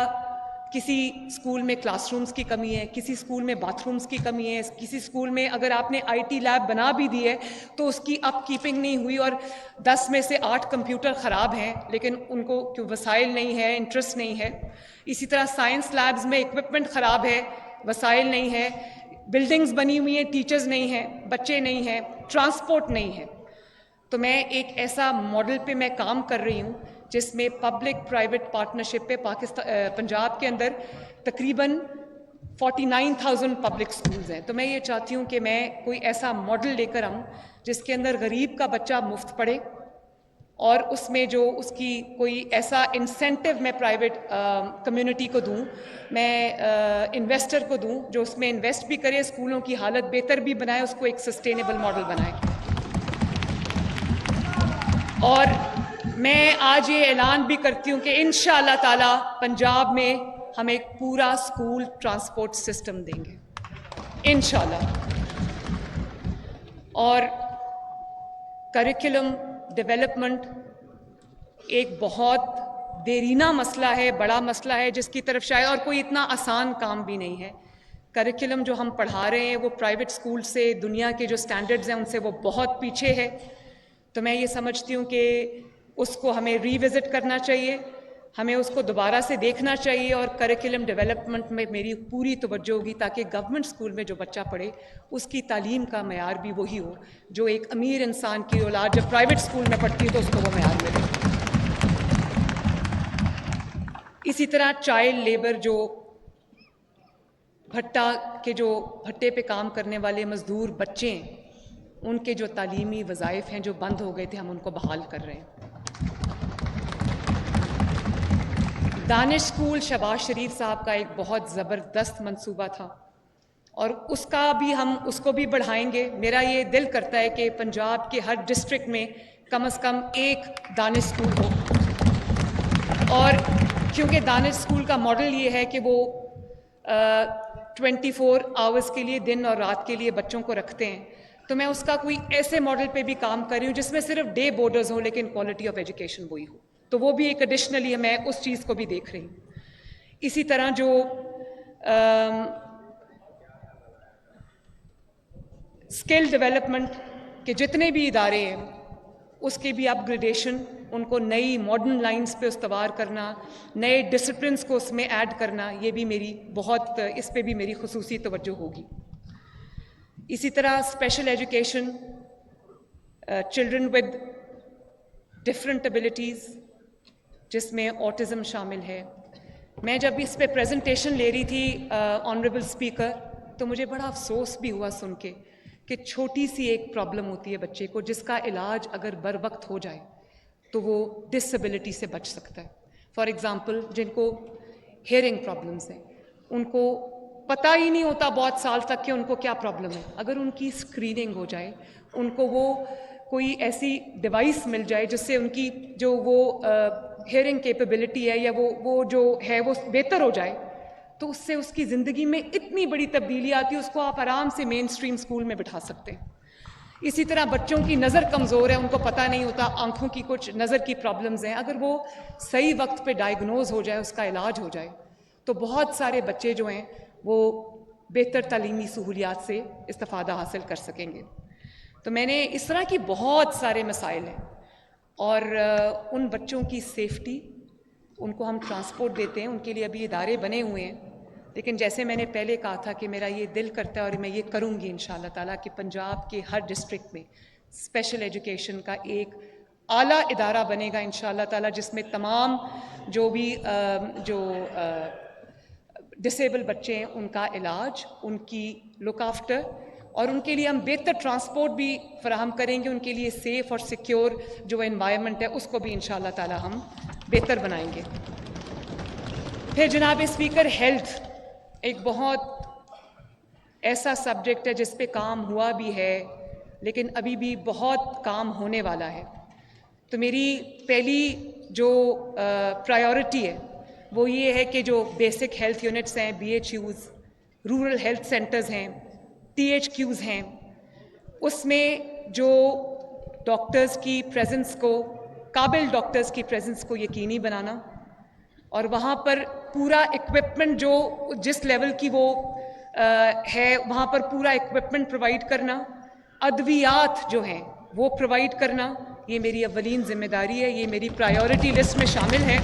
کسی اسکول میں کلاس رومز کی کمی ہے، کسی اسکول میں باتھ رومز کی کمی ہے، کسی اسکول میں اگر آپ نے آئی ٹی لیب بنا بھی دی ہے تو اس کی اپ کیپنگ نہیں ہوئی، اور 10 میں سے 8 کمپیوٹر خراب ہیں لیکن ان کو کیوں وسائل نہیں ہے، انٹرسٹ نہیں ہے. اسی طرح سائنس لیبز میں اکوپمنٹ خراب ہے، وسائل نہیں ہے، بلڈنگز بنی ہوئی ہیں، ٹیچرز نہیں ہیں، بچے نہیں ہیں، ٹرانسپورٹ نہیں ہے. تو میں ایک ایسا ماڈل پہ میں کام کر رہی ہوں جس میں پبلک پرائیویٹ پارٹنرشپ پہ پنجاب کے اندر تقریباً 49,000 پبلک سکولز ہیں. تو میں یہ چاہتی ہوں کہ میں کوئی ایسا ماڈل لے کر آؤں جس کے اندر غریب کا بچہ مفت پڑھے، اور اس میں جو اس کی کوئی ایسا انسینٹیو میں پرائیویٹ کمیونٹی کو دوں، میں انویسٹر کو دوں جو اس میں انویسٹ بھی کرے، اسکولوں کی حالت بہتر بھی بنائے، اس کو ایک سسٹینیبل ماڈل بنائے. اور میں آج یہ اعلان بھی کرتی ہوں کہ انشاءاللہ تعالی پنجاب میں ہم ایک پورا اسکول ٹرانسپورٹ سسٹم دیں گے انشاءاللہ. اور کریکولم ڈیولپمنٹ ایک بہت دیرینہ مسئلہ ہے، بڑا مسئلہ ہے جس کی طرف شاید اور کوئی اتنا آسان کام بھی نہیں ہے. کریکولم جو ہم پڑھا رہے ہیں وہ پرائیویٹ اسکول سے، دنیا کے جو سٹینڈرڈز ہیں ان سے وہ بہت پیچھے ہے. تو میں یہ سمجھتی ہوں کہ اس کو ہمیں ری وزٹ کرنا چاہیے، ہمیں اس کو دوبارہ سے دیکھنا چاہیے، اور کریکولم ڈیولپمنٹ میں میری پوری توجہ ہوگی تاکہ گورنمنٹ اسکول میں جو بچہ پڑھے اس کی تعلیم کا معیار بھی وہی ہو جو ایک امیر انسان کی اولاد جب پرائیویٹ اسکول میں پڑھتی ہے تو اس کو وہ معیار ملے. اسی طرح چائلڈ لیبر، جو بھٹے پہ کام کرنے والے مزدور بچے ہیں، ان کے جو تعلیمی وظائف ہیں جو بند ہو گئے تھے ہم ان کو بحال کر رہے ہیں. دانش اسکول شہباز شریف صاحب کا ایک بہت زبردست منصوبہ تھا اور اس کو بھی بڑھائیں گے. میرا یہ دل کرتا ہے کہ پنجاب کے ہر ڈسٹرکٹ میں کم از کم ایک دانش اسکول ہو، اور کیونکہ دانش اسکول کا ماڈل یہ ہے کہ وہ 24 آورز کے لیے، دن اور رات کے لیے بچوں کو رکھتے ہیں. تو میں اس کا کوئی ایسے ماڈل پہ بھی کام کر رہی ہوں جس میں صرف ڈے بورڈرز ہوں لیکن کوالٹی آف ایجوکیشن وہی ہو. تو وہ بھی ایک ایڈیشنلی میں اس چیز کو بھی دیکھ رہی ہوں. اسی طرح جو اسکل ڈیولپمنٹ کے جتنے بھی ادارے ہیں اس کی بھی اپ گریڈیشن، ان کو نئی ماڈرن لائنز پہ استوار کرنا، نئے ڈسپلنس کو اس میں ایڈ کرنا، یہ بھی اس پہ بھی میری خصوصی توجہ ہوگی. اسی طرح special education, children with different abilities جس میں آٹزم شامل ہے. میں جب اس پہ پریزنٹیشن لے رہی تھی آنریبل اسپیکر, تو مجھے بڑا افسوس بھی ہوا سن کے کہ چھوٹی سی ایک پرابلم ہوتی ہے بچے کو جس کا علاج اگر بر وقت ہو جائے تو وہ ڈس ایبلٹی سے بچ سکتا ہے. فار ایگزامپل, جن کو ہیئرنگ پرابلمس ہیں, ان کو پتہ ہی نہیں ہوتا بہت سال تک کہ ان کو کیا پرابلم ہے. اگر ان کی اسکریننگ ہو جائے, ان کو وہ کوئی ایسی ڈیوائس مل جائے جس سے ان کی جو وہ ہیئرنگ کیپیبلٹی ہے یا وہ جو ہے وہ بہتر ہو جائے, تو اس سے اس کی زندگی میں اتنی بڑی تبدیلی آتی ہے, اس کو آپ آرام سے مین اسٹریم اسکول میں بٹھا سکتے ہیں. اسی طرح بچوں کی نظر کمزور ہے, ان کو پتہ نہیں ہوتا, آنکھوں کی کچھ نظر کی پرابلمز ہیں, اگر وہ صحیح وقت پہ ڈائگنوز ہو جائے, اس کا علاج ہو جائے, تو بہت سارے بچے جو ہیں وہ بہتر تعلیمی سہولیات سے استفادہ حاصل کر سکیں گے. تو میں نے اس طرح کی بہت سارے مسائل ہیں, اور ان بچوں کی سیفٹی, ان کو ہم ٹرانسپورٹ دیتے ہیں, ان کے لیے ابھی ادارے بنے ہوئے ہیں, لیکن جیسے میں نے پہلے کہا تھا کہ میرا یہ دل کرتا ہے اور میں یہ کروں گی انشاءاللہ تعالیٰ کہ پنجاب کے ہر ڈسٹرکٹ میں اسپیشل ایجوکیشن کا ایک اعلیٰ ادارہ بنے گا انشاءاللہ تعالیٰ, جس میں تمام جو بھی ڈسیبل بچے ہیں ان کا علاج, ان کی لک آفٹر, اور ان کے لیے ہم بہتر ٹرانسپورٹ بھی فراہم کریں گے, ان کے لیے سیف اور سیکیور جو انوائرمنٹ ہے اس کو بھی انشاءاللہ تعالیٰ ہم بہتر بنائیں گے. پھر جناب اسپیکر, ہیلتھ ایک بہت ایسا سبجیکٹ ہے جس پہ کام ہوا بھی ہے, لیکن ابھی بھی بہت کام ہونے والا ہے. تو میری پہلی جو پرائیورٹی ہے وہ یہ ہے کہ جو بیسک ہیلتھ یونٹس ہیں, BHUs, رورل ہیلتھ سینٹرز ہیں, THQs ہیں, اس میں جو ڈاکٹرز کی پریزنس کو, قابل ڈاکٹرز کی پریزنس کو یقینی بنانا, اور وہاں پر پورا اکوپمنٹ جو جس لیول کی وہ ہے وہاں پر پورا اکوپمنٹ پرووائڈ کرنا, ادویات جو ہیں وہ پرووائڈ کرنا, یہ میری اولین ذمہ داری ہے, یہ میری پرائیورٹی لسٹ میں شامل ہے.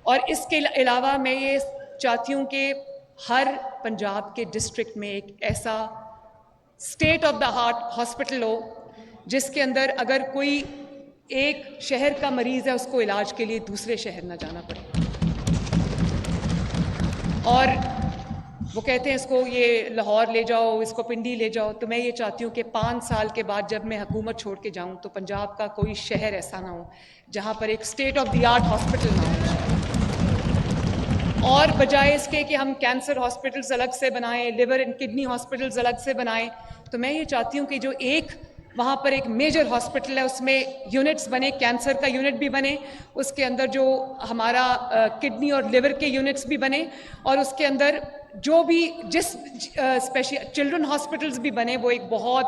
اور اس کے علاوہ میں یہ چاہتی ہوں کہ ہر پنجاب کے ڈسٹرکٹ میں ایک ایسا state of the art hospital ہو جس کے اندر اگر کوئی ایک شہر کا مریض ہے اس کو علاج کے لیے دوسرے شہر نہ جانا پڑے. اور وہ کہتے ہیں اس کو یہ لاہور لے جاؤ, اس کو پنڈی لے جاؤ, تو میں یہ چاہتی ہوں کہ 5 سال کے بعد جب میں حکومت چھوڑ کے جاؤں تو پنجاب کا کوئی شہر ایسا نہ ہو جہاں پر ایک state of the art hospital نہ ہو. اور بجائے اس کے کہ ہم کینسر ہاسپٹلز الگ سے بنائیں, لیور اینڈ کڈنی ہاسپٹلز الگ سے بنائیں, تو میں یہ چاہتی ہوں کہ جو ایک وہاں پر ایک میجر ہاسپٹل ہے اس میں یونٹس بنے, کینسر کا یونٹ بھی بنے, اس کے اندر جو ہمارا کڈنی اور لیور کے یونٹس بھی بنے, اور اس کے اندر جو بھی جس چلڈرن ہاسپٹلز بھی بنے, وہ ایک بہت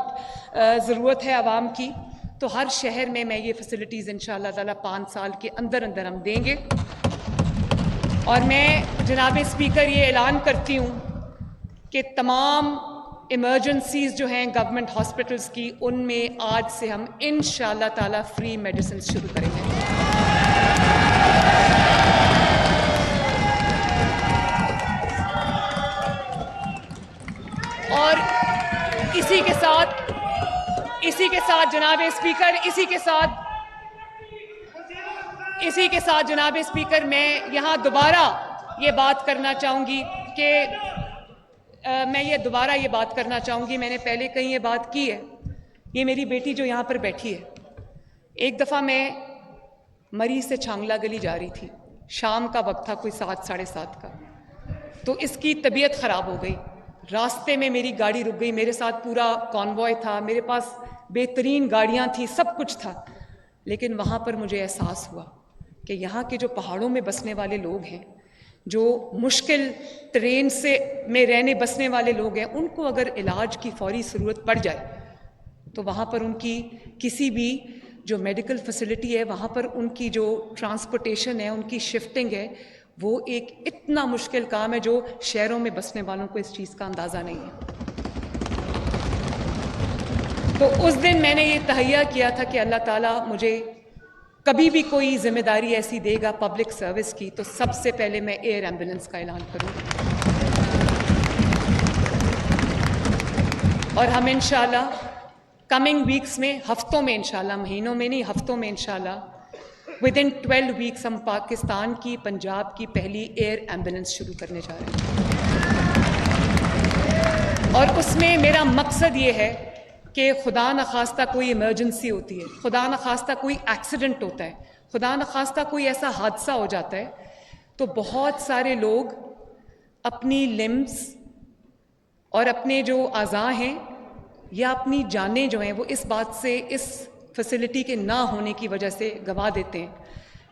ضرورت ہے عوام کی. تو ہر شہر میں یہ فیسلٹیز انشاءاللہ تعالیٰ 5 سال کے اندر ہم دیں گے. اور میں جناب اسپیکر یہ اعلان کرتی ہوں کہ تمام ایمرجنسیز جو ہیں گورنمنٹ ہاسپٹلز کی, ان میں آج سے ہم انشاءاللہ تعالیٰ فری میڈیسنز شروع کریں گے. اور اسی کے ساتھ جناب اسپیکر, جناب اسپیکر, میں یہاں دوبارہ یہ بات کرنا چاہوں گی کہ میں نے پہلے کہیں یہ بات کی ہے. یہ میری بیٹی جو یہاں پر بیٹھی ہے, ایک دفعہ میں مری سے چھانگلہ گلی جا رہی تھی, شام کا وقت تھا, کوئی 7 ساڑھے 7 کا, تو اس کی طبیعت خراب ہو گئی. راستے میں میری گاڑی رک گئی, میرے ساتھ پورا کانوائے تھا, میرے پاس بہترین گاڑیاں تھیں, سب کچھ تھا, لیکن وہاں پر مجھے احساس ہوا کہ یہاں کے جو پہاڑوں میں بسنے والے لوگ ہیں, جو مشکل ٹرین میں رہنے بسنے والے لوگ ہیں, ان کو اگر علاج کی فوری ضرورت پڑ جائے تو وہاں پر ان کی کسی بھی جو میڈیکل فیسلٹی ہے, وہاں پر ان کی جو ٹرانسپورٹیشن ہے, ان کی شفٹنگ ہے, وہ ایک اتنا مشکل کام ہے جو شہروں میں بسنے والوں کو اس چیز کا اندازہ نہیں ہے. تو اس دن میں نے یہ تہیہ کیا تھا کہ اللہ تعالیٰ مجھے کبھی بھی کوئی ذمہ داری ایسی دے گا پبلک سروس کی, تو سب سے پہلے میں ایئر ایمبولنس کا اعلان کروں. اور ہم انشاءاللہ کمنگ ویکس میں، ہفتوں میں انشاءاللہ، مہینوں میں نہیں، ہفتوں میں انشاءاللہ ود ان 12 ویکس ہم پاکستان کی، پنجاب کی پہلی ایئر ایمبولینس شروع کرنے جا رہے ہیں. اور اس میں میرا مقصد یہ ہے کہ خدا نخواستہ کوئی ایمرجنسی ہوتی ہے، خدا نخواستہ کوئی ایکسیڈنٹ ہوتا ہے، خدا نخواستہ کوئی ایسا حادثہ ہو جاتا ہے، تو بہت سارے لوگ اپنی لمبس اور اپنے جو اعضاء ہیں یا اپنی جانیں جو ہیں وہ اس بات سے، اس فیسلٹی کے نہ ہونے کی وجہ سے گنوا دیتے ہیں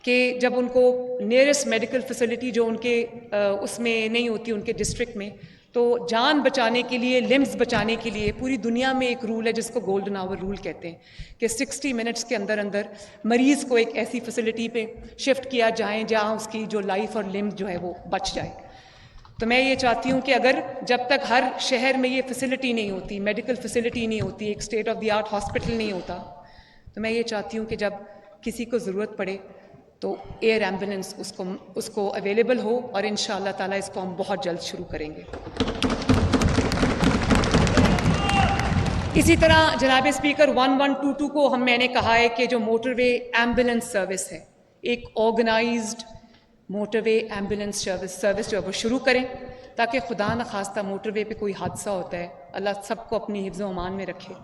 کہ جب ان کو نیئرسٹ میڈیکل فیسلٹی جو ان کے اس میں نہیں ہوتی ان کے ڈسٹرکٹ میں، تو جان بچانے کے لیے، لمبس بچانے کے لیے پوری دنیا میں ایک رول ہے جس کو گولڈن آور رول کہتے ہیں کہ 60 منٹس کے اندر اندر مریض کو ایک ایسی فیسلٹی پہ شفٹ کیا جائیں جہاں اس کی جو لائف اور لمب جو ہے وہ بچ جائے. تو میں یہ چاہتی ہوں کہ اگر جب تک ہر شہر میں یہ فیسلٹی نہیں ہوتی، میڈیکل فیسلٹی نہیں ہوتی، ایک state of the art hospital نہیں ہوتا، تو میں یہ چاہتی ہوں کہ جب کسی کو ضرورت پڑے تو ایئر ایمبولینس اس کو اویلیبل ہو، اور انشاءاللہ تعالیٰ اس کو ہم بہت جلد شروع کریں گے. اسی طرح جناب اسپیکر 1122 کو میں نے کہا ہے کہ جو موٹر وے ایمبولینس سروس ہے، ایک آرگنائزڈ موٹر وے ایمبولینس سروس جو ہے وہ شروع کریں، تاکہ خدا نخواستہ موٹر وے پہ کوئی حادثہ ہوتا ہے، اللہ سب کو اپنی حفظ و امان میں رکھے،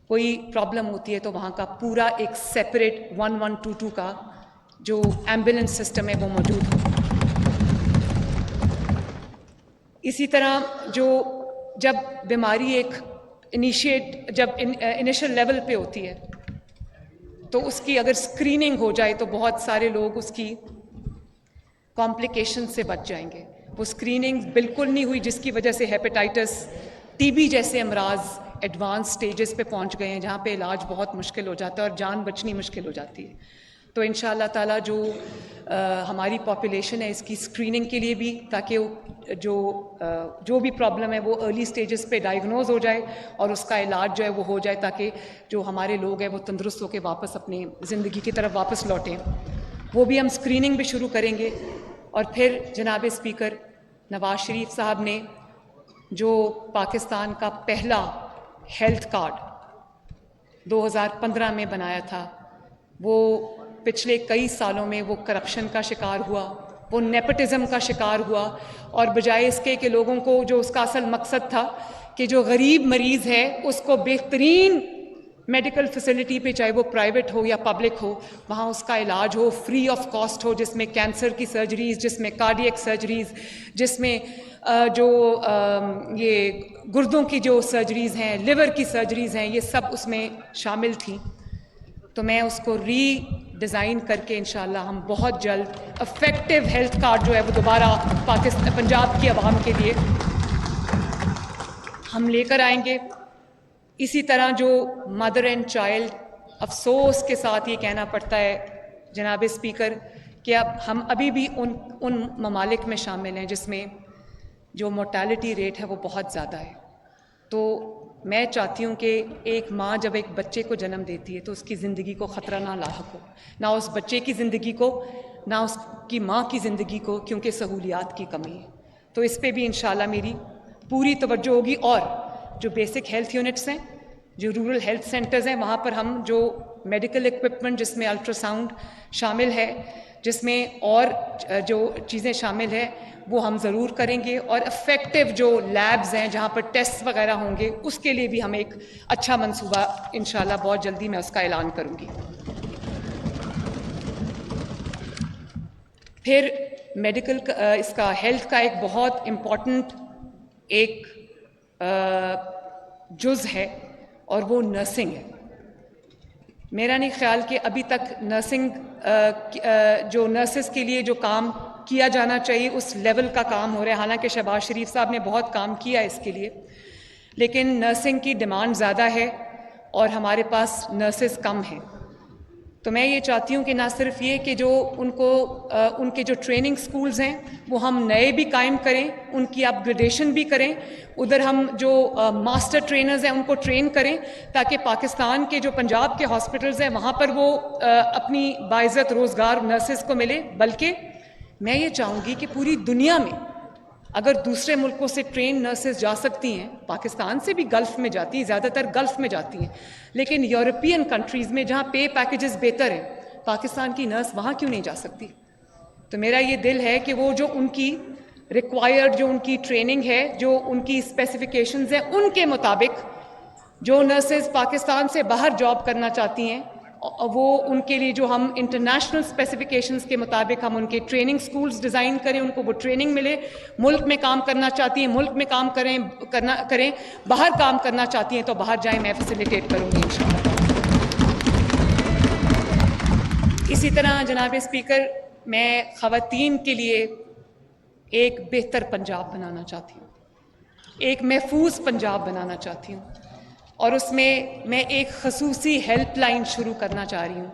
کوئی پرابلم ہوتی ہے تو وہاں کا پورا ایک سیپریٹ 1122 کا جو ایمبولینس سسٹم ہے وہ موجود ہو. اسی طرح جب بیماری ایک جب انیشل لیول پہ ہوتی ہے تو اس کی اگر اسکریننگ ہو جائے تو بہت سارے لوگ اس کی کمپلیکیشن سے بچ جائیں گے. وہ اسکریننگ بالکل نہیں ہوئی جس کی وجہ سے ہیپیٹائٹس، ٹی بی جیسے امراض ایڈوانس سٹیجز پہ پہنچ گئے ہیں جہاں پہ علاج بہت مشکل ہو جاتا ہے اور جان بچنی مشکل ہو جاتی ہے. تو انشاءاللہ تعالیٰ ہماری پاپولیشن ہے اس کی اسکریننگ کے لیے بھی، تاکہ جو بھی پرابلم ہے وہ ارلی سٹیجز پہ ڈائگنوز ہو جائے اور اس کا علاج جو ہے وہ ہو جائے، تاکہ جو ہمارے لوگ ہیں وہ تندرست ہو کے واپس اپنے زندگی کی طرف واپس لوٹیں. وہ بھی ہم اسکریننگ بھی شروع کریں گے. اور پھر جناب اسپیکر نواز شریف صاحب نے جو پاکستان کا پہلا ہیلتھ کارڈ 2015 میں بنایا تھا، وہ پچھلے کئی سالوں میں وہ کرپشن کا شکار ہوا، وہ نیپوٹزم کا شکار ہوا، اور بجائے اس کے کہ لوگوں کو جو اس کا اصل مقصد تھا کہ جو غریب مریض ہے اس کو بہترین میڈیکل فیسلٹی پہ، چاہے وہ پرائیویٹ ہو یا پبلک ہو، وہاں اس کا علاج ہو، فری آف کاسٹ ہو، جس میں کینسر کی سرجریز، جس میں کارڈیک سرجریز، جس میں یہ گردوں کی جو سرجریز ہیں، لیور کی سرجریز ہیں، یہ سب اس میں شامل تھیں. تو میں اس کو ری ڈیزائن کر کے انشاءاللہ ہم بہت جلد افیکٹو ہیلتھ کارڈ جو ہے وہ دوبارہ پنجاب کی عوام کے لیے ہم لے کر آئیں گے. اسی طرح جو مدر اینڈ چائلڈ، افسوس کے ساتھ یہ کہنا پڑتا ہے جناب اسپیکر کہ اب ہم ابھی بھی ان ممالک میں شامل ہیں جس میں جو مورٹیلٹی ریٹ ہے وہ بہت زیادہ ہے. تو میں چاہتی ہوں کہ ایک ماں جب ایک بچے کو جنم دیتی ہے تو اس کی زندگی کو خطرہ نہ لاحق ہو، نہ اس بچے کی زندگی کو، نہ اس کی ماں کی زندگی کو، کیونکہ سہولیات کی کمی ہے. تو اس پہ بھی انشاءاللہ میری پوری توجہ ہوگی. اور جو بیسک ہیلتھ یونٹس ہیں، جو رورل ہیلتھ سینٹرز ہیں، وہاں پر ہم جو میڈیکل ایکوپمنٹ جس میں الٹرا ساؤنڈ شامل ہے، جس میں اور جو چیزیں شامل ہیں وہ ہم ضرور کریں گے. اور افیکٹو جو لیبز ہیں جہاں پر ٹیسٹ وغیرہ ہوں گے اس کے لیے بھی ہم ایک اچھا منصوبہ انشاءاللہ بہت جلدی میں اس کا اعلان کروں گی. پھر میڈیکل اس کا ہیلتھ کا ایک بہت امپورٹنٹ ایک جز ہے اور وہ نرسنگ ہے. میرا نہیں خیال کہ ابھی تک نرسنگ جو نرسز کے لیے جو کام کیا جانا چاہیے اس لیول کا کام ہو رہا ہے. حالانکہ شہباز شریف صاحب نے بہت کام کیا اس کے لیے، لیکن نرسنگ کی ڈیمانڈ زیادہ ہے اور ہمارے پاس نرسز کم ہیں. تو میں یہ چاہتی ہوں کہ نہ صرف یہ کہ جو ان کے جو ٹریننگ سکولز ہیں وہ ہم نئے بھی قائم کریں، ان کی اپ گریڈیشن بھی کریں، ادھر ہم جو ماسٹر ٹرینرز ہیں ان کو ٹرین کریں، تاکہ پاکستان کے جو پنجاب کے ہاسپٹلز ہیں وہاں پر وہ اپنی باعزت روزگار نرسز کو ملے. بلکہ میں یہ چاہوں گی کہ پوری دنیا میں اگر دوسرے ملکوں سے ٹرین نرسز جا سکتی ہیں، پاکستان سے بھی گلف میں جاتی ہیں، زیادہ تر گلف میں جاتی ہیں، لیکن یورپین کنٹریز میں جہاں پے پیکیجز بہتر ہیں، پاکستان کی نرس وہاں کیوں نہیں جا سکتی؟ تو میرا یہ دل ہے کہ وہ جو ان کی ریکوائرڈ، جو ان کی ٹریننگ ہے، جو ان کی اسپیسیفیکیشنز ہیں، ان کے مطابق جو نرسز پاکستان سے باہر جاب کرنا چاہتی ہیں، وہ ان کے لیے جو ہم انٹرنیشنل اسپیسیفیکیشنز کے مطابق ہم ان کے ٹریننگ سکولز ڈیزائن کریں، ان کو وہ ٹریننگ ملے. ملک میں کام کرنا چاہتی ہیں ملک میں کام کریں، باہر کام کرنا چاہتی ہیں تو باہر جائیں. میں فیسیلیٹیٹ کروں گی انشاءاللہ. اسی طرح جناب اسپیکر، میں خواتین کے لیے ایک بہتر پنجاب بنانا چاہتی ہوں، ایک محفوظ پنجاب بنانا چاہتی ہوں، اور اس میں میں ایک خصوصی ہیلپ لائن شروع کرنا چاہ رہی ہوں،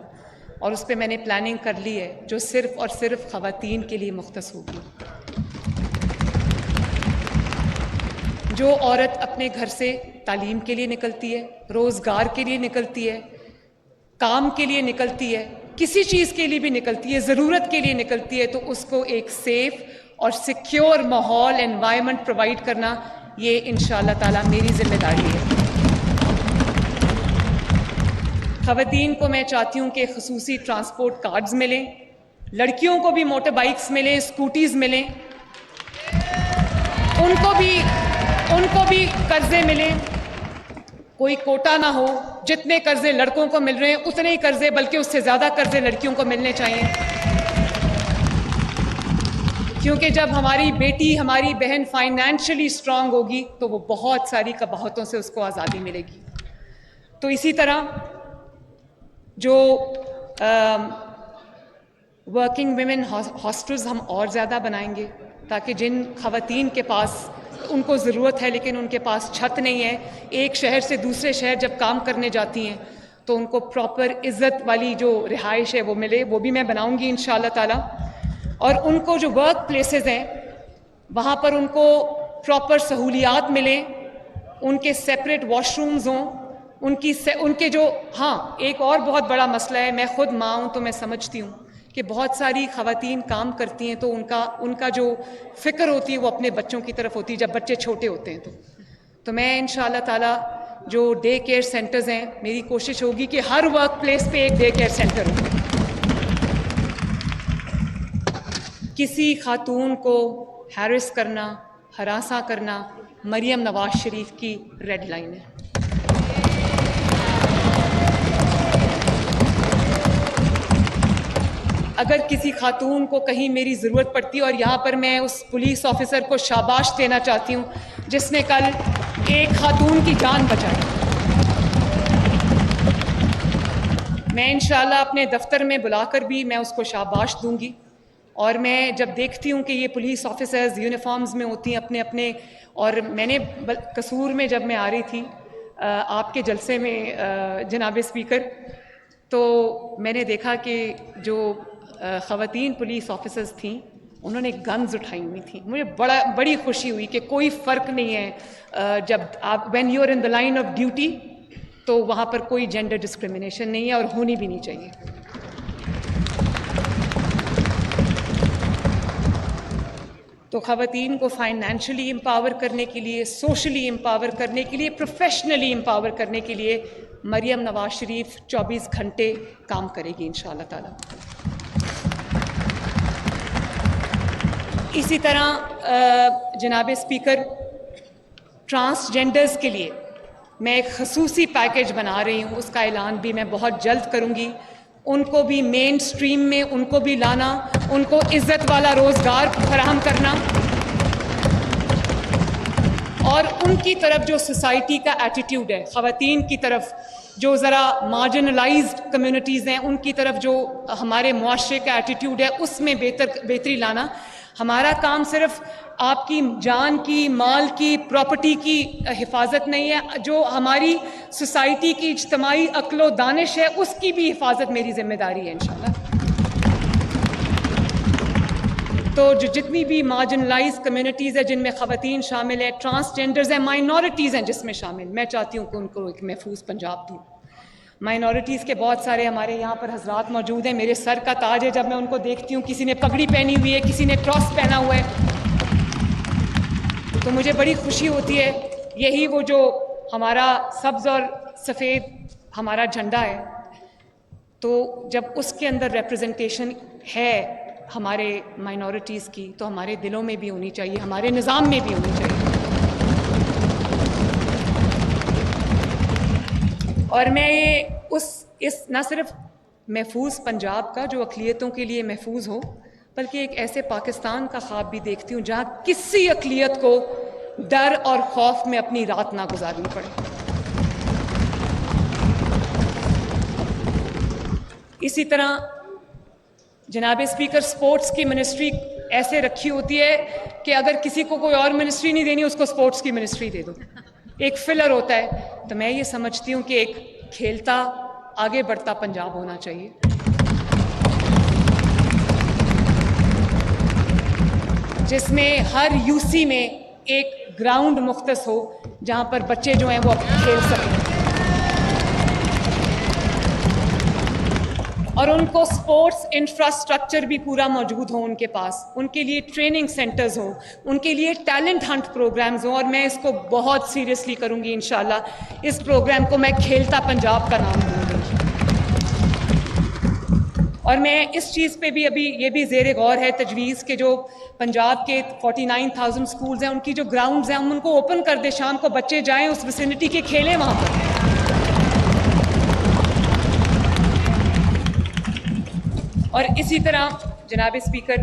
اور اس پہ میں نے پلاننگ کر لی ہے، جو صرف اور صرف خواتین کے لیے مختص ہوگی. جو عورت اپنے گھر سے تعلیم کے لیے نکلتی ہے، روزگار کے لیے نکلتی ہے، کام کے لیے نکلتی ہے، کسی چیز کے لیے بھی نکلتی ہے، ضرورت کے لیے نکلتی ہے، تو اس کو ایک سیف اور سیکیور ماحول، انوائرمنٹ پرووائڈ کرنا، یہ انشاءاللہ تعالیٰ میری ذمہ داری ہے. خواتین کو میں چاہتی ہوں کہ خصوصی ٹرانسپورٹ کارڈز ملیں، لڑکیوں کو بھی موٹر بائکس ملیں، اسکوٹیز ملیں، ان کو بھی قرضے ملیں. کوئی کوٹا نہ ہو، جتنے قرضے لڑکوں کو مل رہے ہیں اتنے ہی قرضے، بلکہ اس سے زیادہ قرضے لڑکیوں کو ملنے چاہیے. کیونکہ جب ہماری بیٹی، ہماری بہن فائنینشلی اسٹرانگ ہوگی تو وہ بہت ساری قباحتوں سے اس کو آزادی ملے گی. تو اسی طرح جو ورکنگ ویمن ہاسٹلز ہم اور زیادہ بنائیں گے، تاکہ جن خواتین کے پاس ان کو ضرورت ہے لیکن ان کے پاس چھت نہیں ہے، ایک شہر سے دوسرے شہر جب کام کرنے جاتی ہیں تو ان کو پراپر عزت والی جو رہائش ہے وہ ملے، وہ بھی میں بناؤں گی انشاءاللہ تعالیٰ. اور ان کو جو ورک پلیسز ہیں وہاں پر ان کو پراپر سہولیات ملیں، ان کے سیپریٹ واش رومز ہوں، ان کے جو ہاں ایک اور بہت بڑا مسئلہ ہے، میں خود ماں ہوں تو میں سمجھتی ہوں کہ بہت ساری خواتین کام کرتی ہیں تو ان کا جو فکر ہوتی ہے وہ اپنے بچوں کی طرف ہوتی ہے جب بچے چھوٹے ہوتے ہیں. تو میں انشاءاللہ تعالیٰ جو ڈے کیئر سینٹرز ہیں، میری کوشش ہوگی کہ ہر ورک پلیس پہ ایک ڈے کیئر سینٹر ہو. کسی خاتون کو ہیرس کرنا، ہراساں کرنا مریم نواز شریف کی ریڈ لائن ہے. اگر کسی خاتون کو کہیں میری ضرورت پڑتی ہے، اور یہاں پر میں اس پولیس آفیسر کو شاباش دینا چاہتی ہوں جس نے کل ایک خاتون کی جان بچائی، میں انشاءاللہ اپنے دفتر میں بلا کر بھی میں اس کو شاباش دوں گی. اور میں جب دیکھتی ہوں کہ یہ پولیس آفیسرز یونیفارمز میں ہوتی ہیں اپنے، اور میں نے قصور میں جب میں آ رہی تھی آپ کے جلسے میں جناب اسپیکر، تو میں نے دیکھا کہ جو خواتین پولیس آفیسرز تھیں انہوں نے گنز اٹھائی ہوئی تھیں. مجھے بڑی خوشی ہوئی کہ کوئی فرق نہیں ہے، جب آپ when you are in the line of duty تو وہاں پر کوئی جینڈر ڈسکرمنیشن نہیں ہے اور ہونی بھی نہیں چاہیے. تو خواتین کو فائنینشلی امپاور کرنے کے لیے، سوشلی امپاور کرنے کے لیے، پروفیشنلی امپاور کرنے کے لیے مریم نواز شریف 24 گھنٹے کام کرے گی انشاءاللہ تعالیٰ. اسی طرح جناب اسپیکر، ٹرانسجینڈرز کے لیے میں ایک خصوصی پیکیج بنا رہی ہوں، اس کا اعلان بھی میں بہت جلد کروں گی. ان کو بھی مین سٹریم میں ان کو بھی لانا، ان کو عزت والا روزگار فراہم کرنا، اور ان کی طرف جو سوسائٹی کا ایٹیٹیوڈ ہے خواتین کی طرف، جو ذرا مارجنلائزڈ کمیونٹیز ہیں ان کی طرف جو ہمارے معاشرے کا ایٹیٹیوڈ ہے اس میں بہتری لانا. ہمارا کام صرف آپ کی جان کی، مال کی، پراپرٹی کی حفاظت نہیں ہے، جو ہماری سوسائٹی کی اجتماعی عقل و دانش ہے اس کی بھی حفاظت میری ذمہ داری ہے انشاءاللہ. تو جتنی بھی مارجنلائز کمیونٹیز ہیں جن میں خواتین شامل ہیں، ٹرانسجینڈرز ہیں، مائنورٹیز ہیں جس میں شامل، میں چاہتی ہوں کہ ان کو ایک محفوظ پنجاب دوں. مائنورٹیز کے بہت سارے ہمارے یہاں پر حضرات موجود ہیں، میرے سر کا تاج ہے جب میں ان کو دیکھتی ہوں. کسی نے پگڑی پہنی ہوئی ہے، کسی نے کراس پہنا ہوا ہے. تو مجھے بڑی خوشی ہوتی ہے. یہی وہ جو ہمارا سبز اور سفید ہمارا جھنڈا ہے, تو جب اس کے اندر ریپرزنٹیشن ہے ہمارے مائنورٹیز کی, تو ہمارے دلوں میں بھی ہونی چاہیے, ہمارے نظام میں بھی ہونی چاہیے. اور میں اس نہ صرف محفوظ پنجاب کا جو اقلیتوں کے لیے محفوظ ہو, بلکہ ایک ایسے پاکستان کا خواب بھی دیکھتی ہوں جہاں کسی اقلیت کو ڈر اور خوف میں اپنی رات نہ گزارنی پڑے. اسی طرح جناب اسپیکر, سپورٹس کی منسٹری ایسے رکھی ہوتی ہے کہ اگر کسی کو کوئی اور منسٹری نہیں دینی, اس کو سپورٹس کی منسٹری دے دو, ایک فلر ہوتا ہے. تو میں یہ سمجھتی ہوں کہ ایک کھیلتا آگے بڑھتا پنجاب ہونا چاہیے, جس میں ہر یو سی میں ایک گراؤنڈ مختص ہو جہاں پر بچے جو ہیں وہ کھیل سکیں, اور ان کو سپورٹس انفراسٹرکچر بھی پورا موجود ہو ان کے پاس, ان کے لیے ٹریننگ سینٹرز ہوں, ان کے لیے ٹیلنٹ ہنٹ پروگرامز ہوں. اور میں اس کو بہت سیریسلی کروں گی انشاءاللہ. اس پروگرام کو میں کھیلتا پنجاب کا نام دوں گی. اور میں اس چیز پہ بھی ابھی یہ بھی زیر غور ہے تجویز کہ جو پنجاب کے 49,000 سکولز ہیں, ان کی جو گراؤنڈز ہیں ہم ان کو اوپن کر دیں, شام کو بچے جائیں اس ویسینٹی کے, کھیلیں وہاں پر. اور اسی طرح جناب اسپیکر,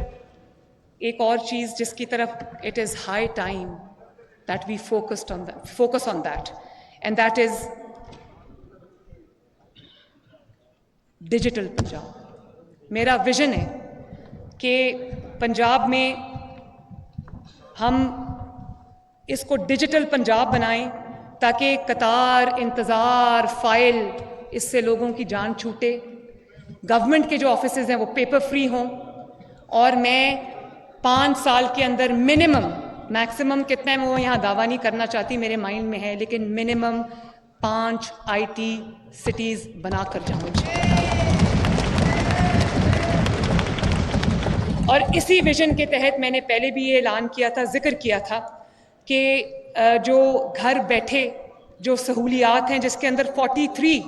ایک اور چیز جس کی طرف it is high time that we focus on that, and that is digital Punjab. میرا ویژن ہے کہ پنجاب میں ہم اس کو ڈیجیٹل پنجاب بنائیں تاکہ قطار, انتظار, فائل, اس سے لوگوں کی جان چھوٹے. گورنمنٹ کے جو آفیسز ہیں وہ پیپر فری ہوں, اور میں 5 سال کے اندر میکسیمم کتنا ہے میں وہ یہاں دعویٰ نہیں کرنا چاہتی, میرے مائنڈ میں ہے, لیکن منیمم 5 IT سٹیز بنا کر جاؤں انشاءاللہ. اور اسی ویژن کے تحت میں نے پہلے بھی یہ اعلان کیا تھا, ذکر کیا تھا کہ جو گھر بیٹھے جو سہولیات ہیں, جس کے اندر 43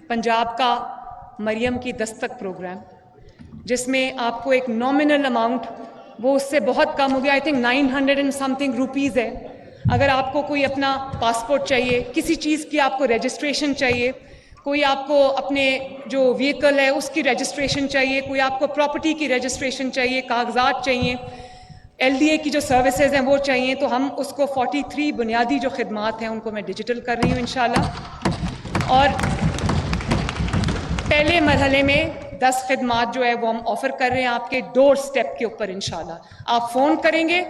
پنجاب کا مریم کی دستک پروگرام, جس میں آپ کو ایک نامنل اماؤنٹ, وہ اس سے بہت کم ہو گیا, I think 900 and some thing rupees ہے. اگر آپ کو کوئی اپنا پاسپورٹ چاہیے, کسی چیز کی آپ کو رجسٹریشن چاہیے, کوئی آپ کو اپنے جو وہیکل ہے اس کی رجسٹریشن چاہیے, کوئی آپ کو پراپرٹی کی رجسٹریشن چاہیے, کاغذات چاہیے, LDA کی جو سروسز ہیں وہ چاہیے, تو ہم اس کو 43 بنیادی جو خدمات ہیں ان کو میں ڈیجیٹل کر رہی ہوں انشاءاللہ. اور پہلے مرحلے میں 10 خدمات جو ہے وہ ہم آفر کر رہے ہیں آپ کے ڈور سٹیپ کے اوپر انشاءاللہ. آپ فون کریں گے,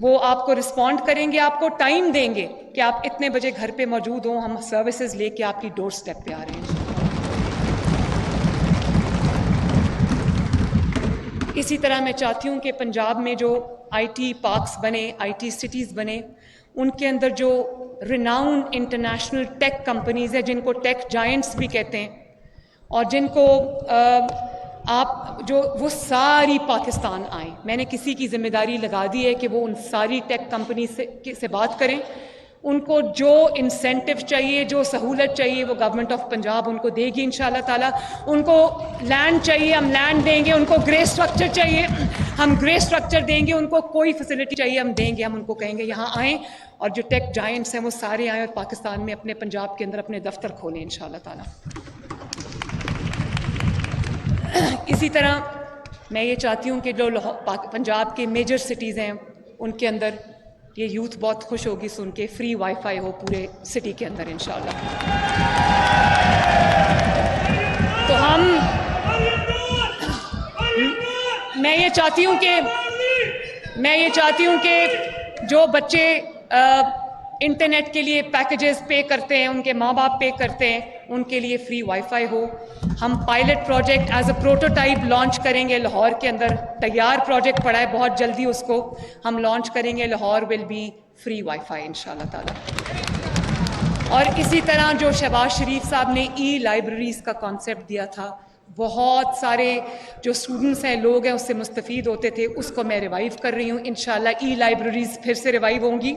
وہ آپ کو رسپونڈ کریں گے, آپ کو ٹائم دیں گے کہ آپ اتنے بجے گھر پہ موجود ہوں, ہم سروسز لے کے آپ کی ڈور سٹیپ پہ آ رہے ہیں. اسی طرح میں چاہتی ہوں کہ پنجاب میں جو IT پارکس بنے, IT سٹیز بنے, ان کے اندر جو ریناؤنڈ انٹرنیشنل ٹیک کمپنیز ہیں, جن کو ٹیک جائنٹس بھی کہتے ہیں, اور جن کو آپ جو وہ ساری پاکستان آئیں. میں نے کسی کی ذمہ داری لگا دی ہے کہ وہ ان ساری ٹیک کمپنی سے بات کریں. ان کو جو انسینٹیو چاہیے, جو سہولت چاہیے, وہ گورنمنٹ آف پنجاب ان کو دے گی انشاءاللہ تعالیٰ. ان کو لینڈ چاہیے, ہم لینڈ دیں گے. ان کو گرے اسٹرکچر چاہیے, ہم گرے اسٹرکچر دیں گے. ان کو کوئی فیسلٹی چاہیے, ہم دیں گے. ہم ان کو کہیں گے یہاں آئیں, اور جو ٹیک جائنٹس ہیں وہ سارے آئیں اور پاکستان میں اپنے پنجاب کے اندر اپنے دفتر کھولیں انشاءاللہ تعالیٰ. اسی طرح میں یہ چاہتی ہوں کہ جو پنجاب کے میجر سٹیز ہیں ان کے اندر, یہ یوتھ بہت خوش ہوگی سن کے, فری وائی فائی ہو پورے سٹی کے اندر انشاءاللہ. تو میں یہ چاہتی ہوں کہ جو بچے انٹرنیٹ کے لیے پیکیجز پے کرتے ہیں, ان کے ماں باپ پے کرتے ہیں, ان کے لیے فری وائی فائی ہو. ہم pilot project as a prototype launch کریں گے لاہور کے اندر. تیار پروجیکٹ پڑا ہے, بہت جلدی اس کو ہم لانچ کریں گے. Lahore will be free wifi انشاءاللہ تعالیٰ. اور اسی طرح جو شہباز شریف صاحب نے ای لائبریریز کا کانسیپٹ دیا تھا, بہت سارے جو اسٹوڈنٹس ہیں لوگ ہیں اس سے مستفید ہوتے تھے، اس کو میں ریوائیو کر رہی ہوں. انشاءاللہ ای لائبریریز پھر سے ریوائیو ہوں گی.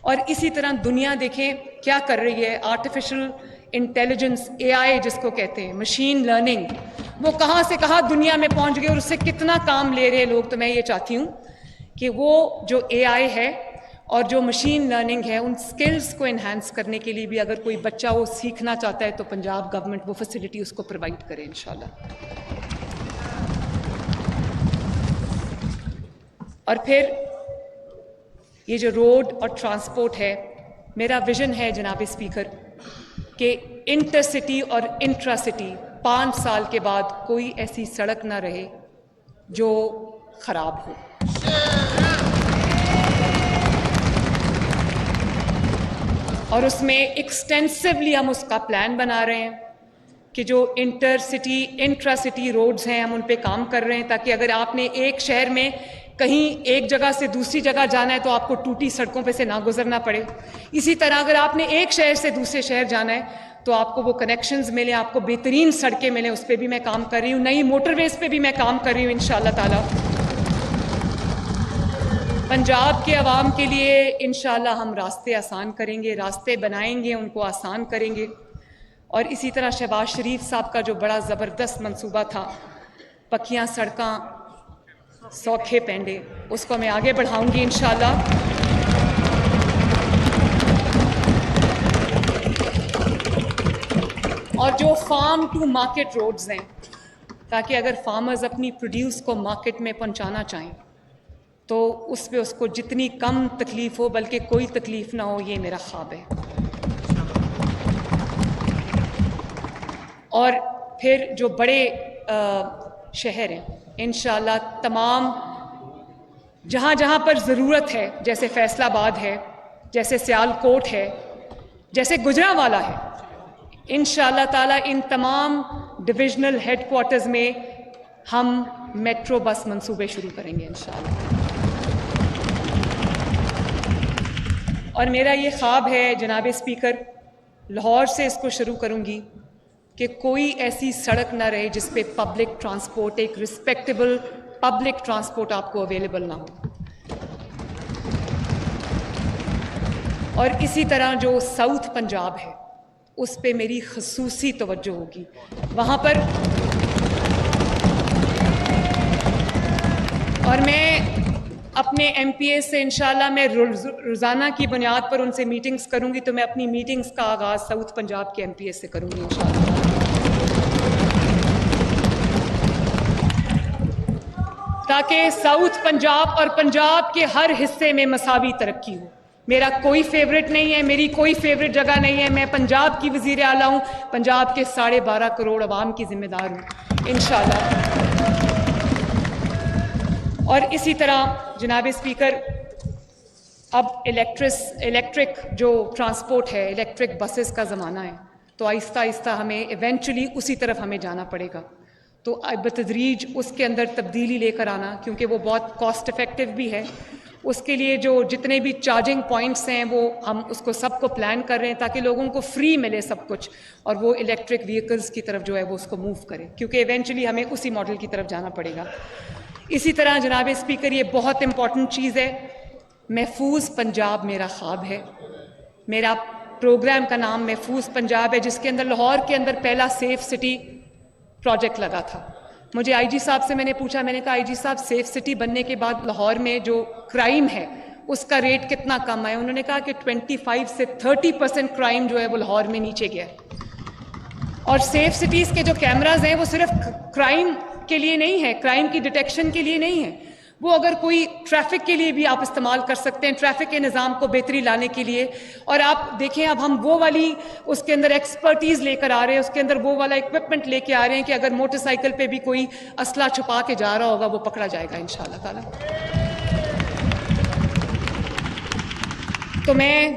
اور اسی طرح دنیا دیکھیں کیا کر رہی ہے. آرٹیفیشل انٹیلیجنس AI جس کو کہتے ہیں، مشین لرننگ، وہ کہاں سے کہاں دنیا میں پہنچ گئی اور اس سے کتنا کام لے رہے لوگ. تو میں یہ چاہتی ہوں کہ وہ جو AI ہے اور جو مشین لرننگ ہے ان سکلز کو انہینس کرنے کے لیے بھی اگر کوئی بچہ وہ سیکھنا چاہتا ہے تو پنجاب گورنمنٹ وہ فیسلٹی اس کو پرووائڈ کرے انشاءاللہ. اور پھر یہ جو روڈ اور ٹرانسپورٹ ہے، میرا ویژن ہے جناب اسپیکر کہ انٹر سٹی اور انٹرا سٹی 5 سال کے بعد کوئی ایسی سڑک نہ رہے جو خراب ہو. اور اس میں ایکسٹینسولی ہم اس کا پلان بنا رہے ہیں کہ جو intercity intracity roads ہیں ہم ان پہ کام کر رہے ہیں تاکہ اگر آپ نے ایک شہر میں کہیں ایک جگہ سے دوسری جگہ جانا ہے تو آپ کو ٹوٹی سڑکوں پہ سے نہ گزرنا پڑے. اسی طرح اگر آپ نے ایک شہر سے دوسرے شہر جانا ہے تو آپ کو وہ کنیکشنز ملیں، آپ کو بہترین سڑکیں ملیں. اس پہ بھی میں کام کر رہی ہوں. نئی موٹر ویز پہ بھی میں کام کر رہی ہوں انشاءاللہ تعالی. پنجاب کے عوام کے لیے انشاءاللہ ہم راستے آسان کریں گے، راستے بنائیں گے، ان کو آسان کریں گے. اور اسی طرح شہباز شریف صاحب کا جو بڑا زبردست منصوبہ تھا پکیاں سڑکاں سوکھے پینڈے، اس کو میں آگے بڑھاؤں گی انشاءاللہ. اور جو فارم ٹو مارکیٹ روڈز ہیں تاکہ اگر فارمرز اپنی پروڈیوس کو مارکیٹ میں پہنچانا چاہیں تو اس پہ اس کو جتنی کم تکلیف ہو بلکہ کوئی تکلیف نہ ہو، یہ میرا خواب ہے. اور پھر جو بڑے شہر ہیں انشاءاللہ تمام جہاں جہاں پر ضرورت ہے، جیسے فیصل آباد ہے، جیسے سیال کوٹ ہے، جیسے گجرانوالہ ہے، انشاءاللہ تعالیٰ ان تمام ڈویژنل ہیڈ کوارٹرز میں ہم میٹرو بس منصوبے شروع کریں گے انشاءاللہ. اور میرا یہ خواب ہے جناب اسپیکر، لاہور سے اس کو شروع کروں گی کہ کوئی ایسی سڑک نہ رہے جس پہ پبلک ٹرانسپورٹ، ایک رسپیکٹیبل پبلک ٹرانسپورٹ آپ کو اویلیبل نہ ہو. اور اسی طرح جو ساؤتھ پنجاب ہے اس پہ میری خصوصی توجہ ہوگی. وہاں پر اور میں اپنے MPA سے انشاءاللہ میں روزانہ کی بنیاد پر ان سے میٹنگز کروں گی، تو میں اپنی میٹنگز کا آغاز ساؤتھ پنجاب کے MPA سے کروں گی انشاءاللہ. تاکہ ساؤتھ پنجاب اور پنجاب کے ہر حصے میں مساوی ترقی ہو. میرا کوئی فیوریٹ نہیں ہے، میری کوئی فیوریٹ جگہ نہیں ہے. میں پنجاب کی وزیر اعلیٰ ہوں، پنجاب کے 12.5 کروڑ عوام کی ذمہ دار ہوں انشاءاللہ. اور اسی طرح جناب اسپیکر اب الیکٹرک جو ٹرانسپورٹ ہے، الیکٹرک بسز کا زمانہ ہے، تو آہستہ آہستہ ہمیں ایونچولی اسی طرف ہمیں جانا پڑے گا. تو بتدریج اس کے اندر تبدیلی لے کر آنا، کیونکہ وہ بہت کاسٹ افیکٹو بھی ہے. اس کے لیے جو جتنے بھی چارجنگ پوائنٹس ہیں وہ ہم اس کو سب کو پلان کر رہے ہیں تاکہ لوگوں کو فری ملے سب کچھ، اور وہ الیکٹرک وہیکلز کی طرف جو ہے وہ اس کو موو کرے، کیونکہ ایونچولی ہمیں اسی ماڈل کی طرف جانا پڑے گا. اسی طرح جناب اسپیکر یہ بہت امپورٹنٹ چیز ہے، محفوظ پنجاب میرا خواب ہے. میرا پروگرام کا نام محفوظ پنجاب ہے، جس کے اندر لاہور کے اندر پہلا سیف سٹی پروجیکٹ لگا تھا. مجھے IG صاحب سے میں نے پوچھا، میں نے کہا IG صاحب سیف سٹی بننے کے بعد لاہور میں جو کرائم ہے اس کا ریٹ کتنا کم ہے؟ انہوں نے کہا کہ 25 سے 30% کرائم جو ہے وہ لاہور میں نیچے گیا ہے. اور سیف سٹیز کے جو کیمراز ہیں وہ صرف کرائم کے لیے نہیں ہے، کرائم کی ڈیٹیکشن کے لیے نہیں ہے، وہ اگر کوئی ٹریفک کے لیے بھی آپ استعمال کر سکتے ہیں، ٹریفک کے نظام کو بہتری لانے کے لیے. اور آپ دیکھیں اب ہم وہ والی اس کے اندر ایکسپرٹیز لے کر آ رہے ہیں، اس کے اندر وہ والا اکوپمنٹ لے کے آ رہے ہیں کہ اگر موٹر سائیکل پہ بھی کوئی اسلحہ چھپا کے جا رہا ہوگا وہ پکڑا جائے گا انشاءاللہ تعالی. تو میں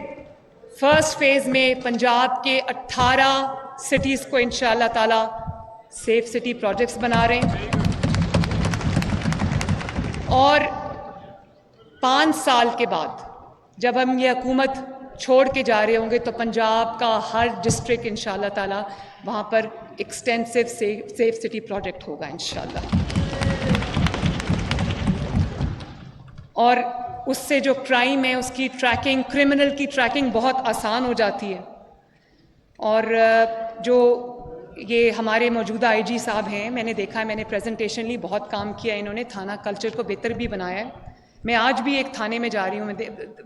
فرسٹ فیز میں پنجاب کے 18 سٹیز کو انشاءاللہ تعالی سیف سٹی پروجیکٹس بنا رہے ہیں، اور 5 سال کے بعد جب ہم یہ حکومت چھوڑ کے جا رہے ہوں گے تو پنجاب کا ہر ڈسٹرکٹ انشاءاللہ تعالی وہاں پر ایکسٹینسو سیف سٹی پروجیکٹ ہوگا انشاءاللہ. اور اس سے جو کرائم ہے اس کی ٹریکنگ، کرمنل کی ٹریکنگ بہت آسان ہو جاتی ہے. اور جو یہ ہمارے موجودہ آئی جی صاحب ہیں، میں نے دیکھا ہے، میں نے پریزنٹیشن لی، بہت کام کیا ہے انہوں نے، تھانہ کلچر کو بہتر بھی بنایا ہے. میں آج بھی ایک تھانے میں جا رہی ہوں، میں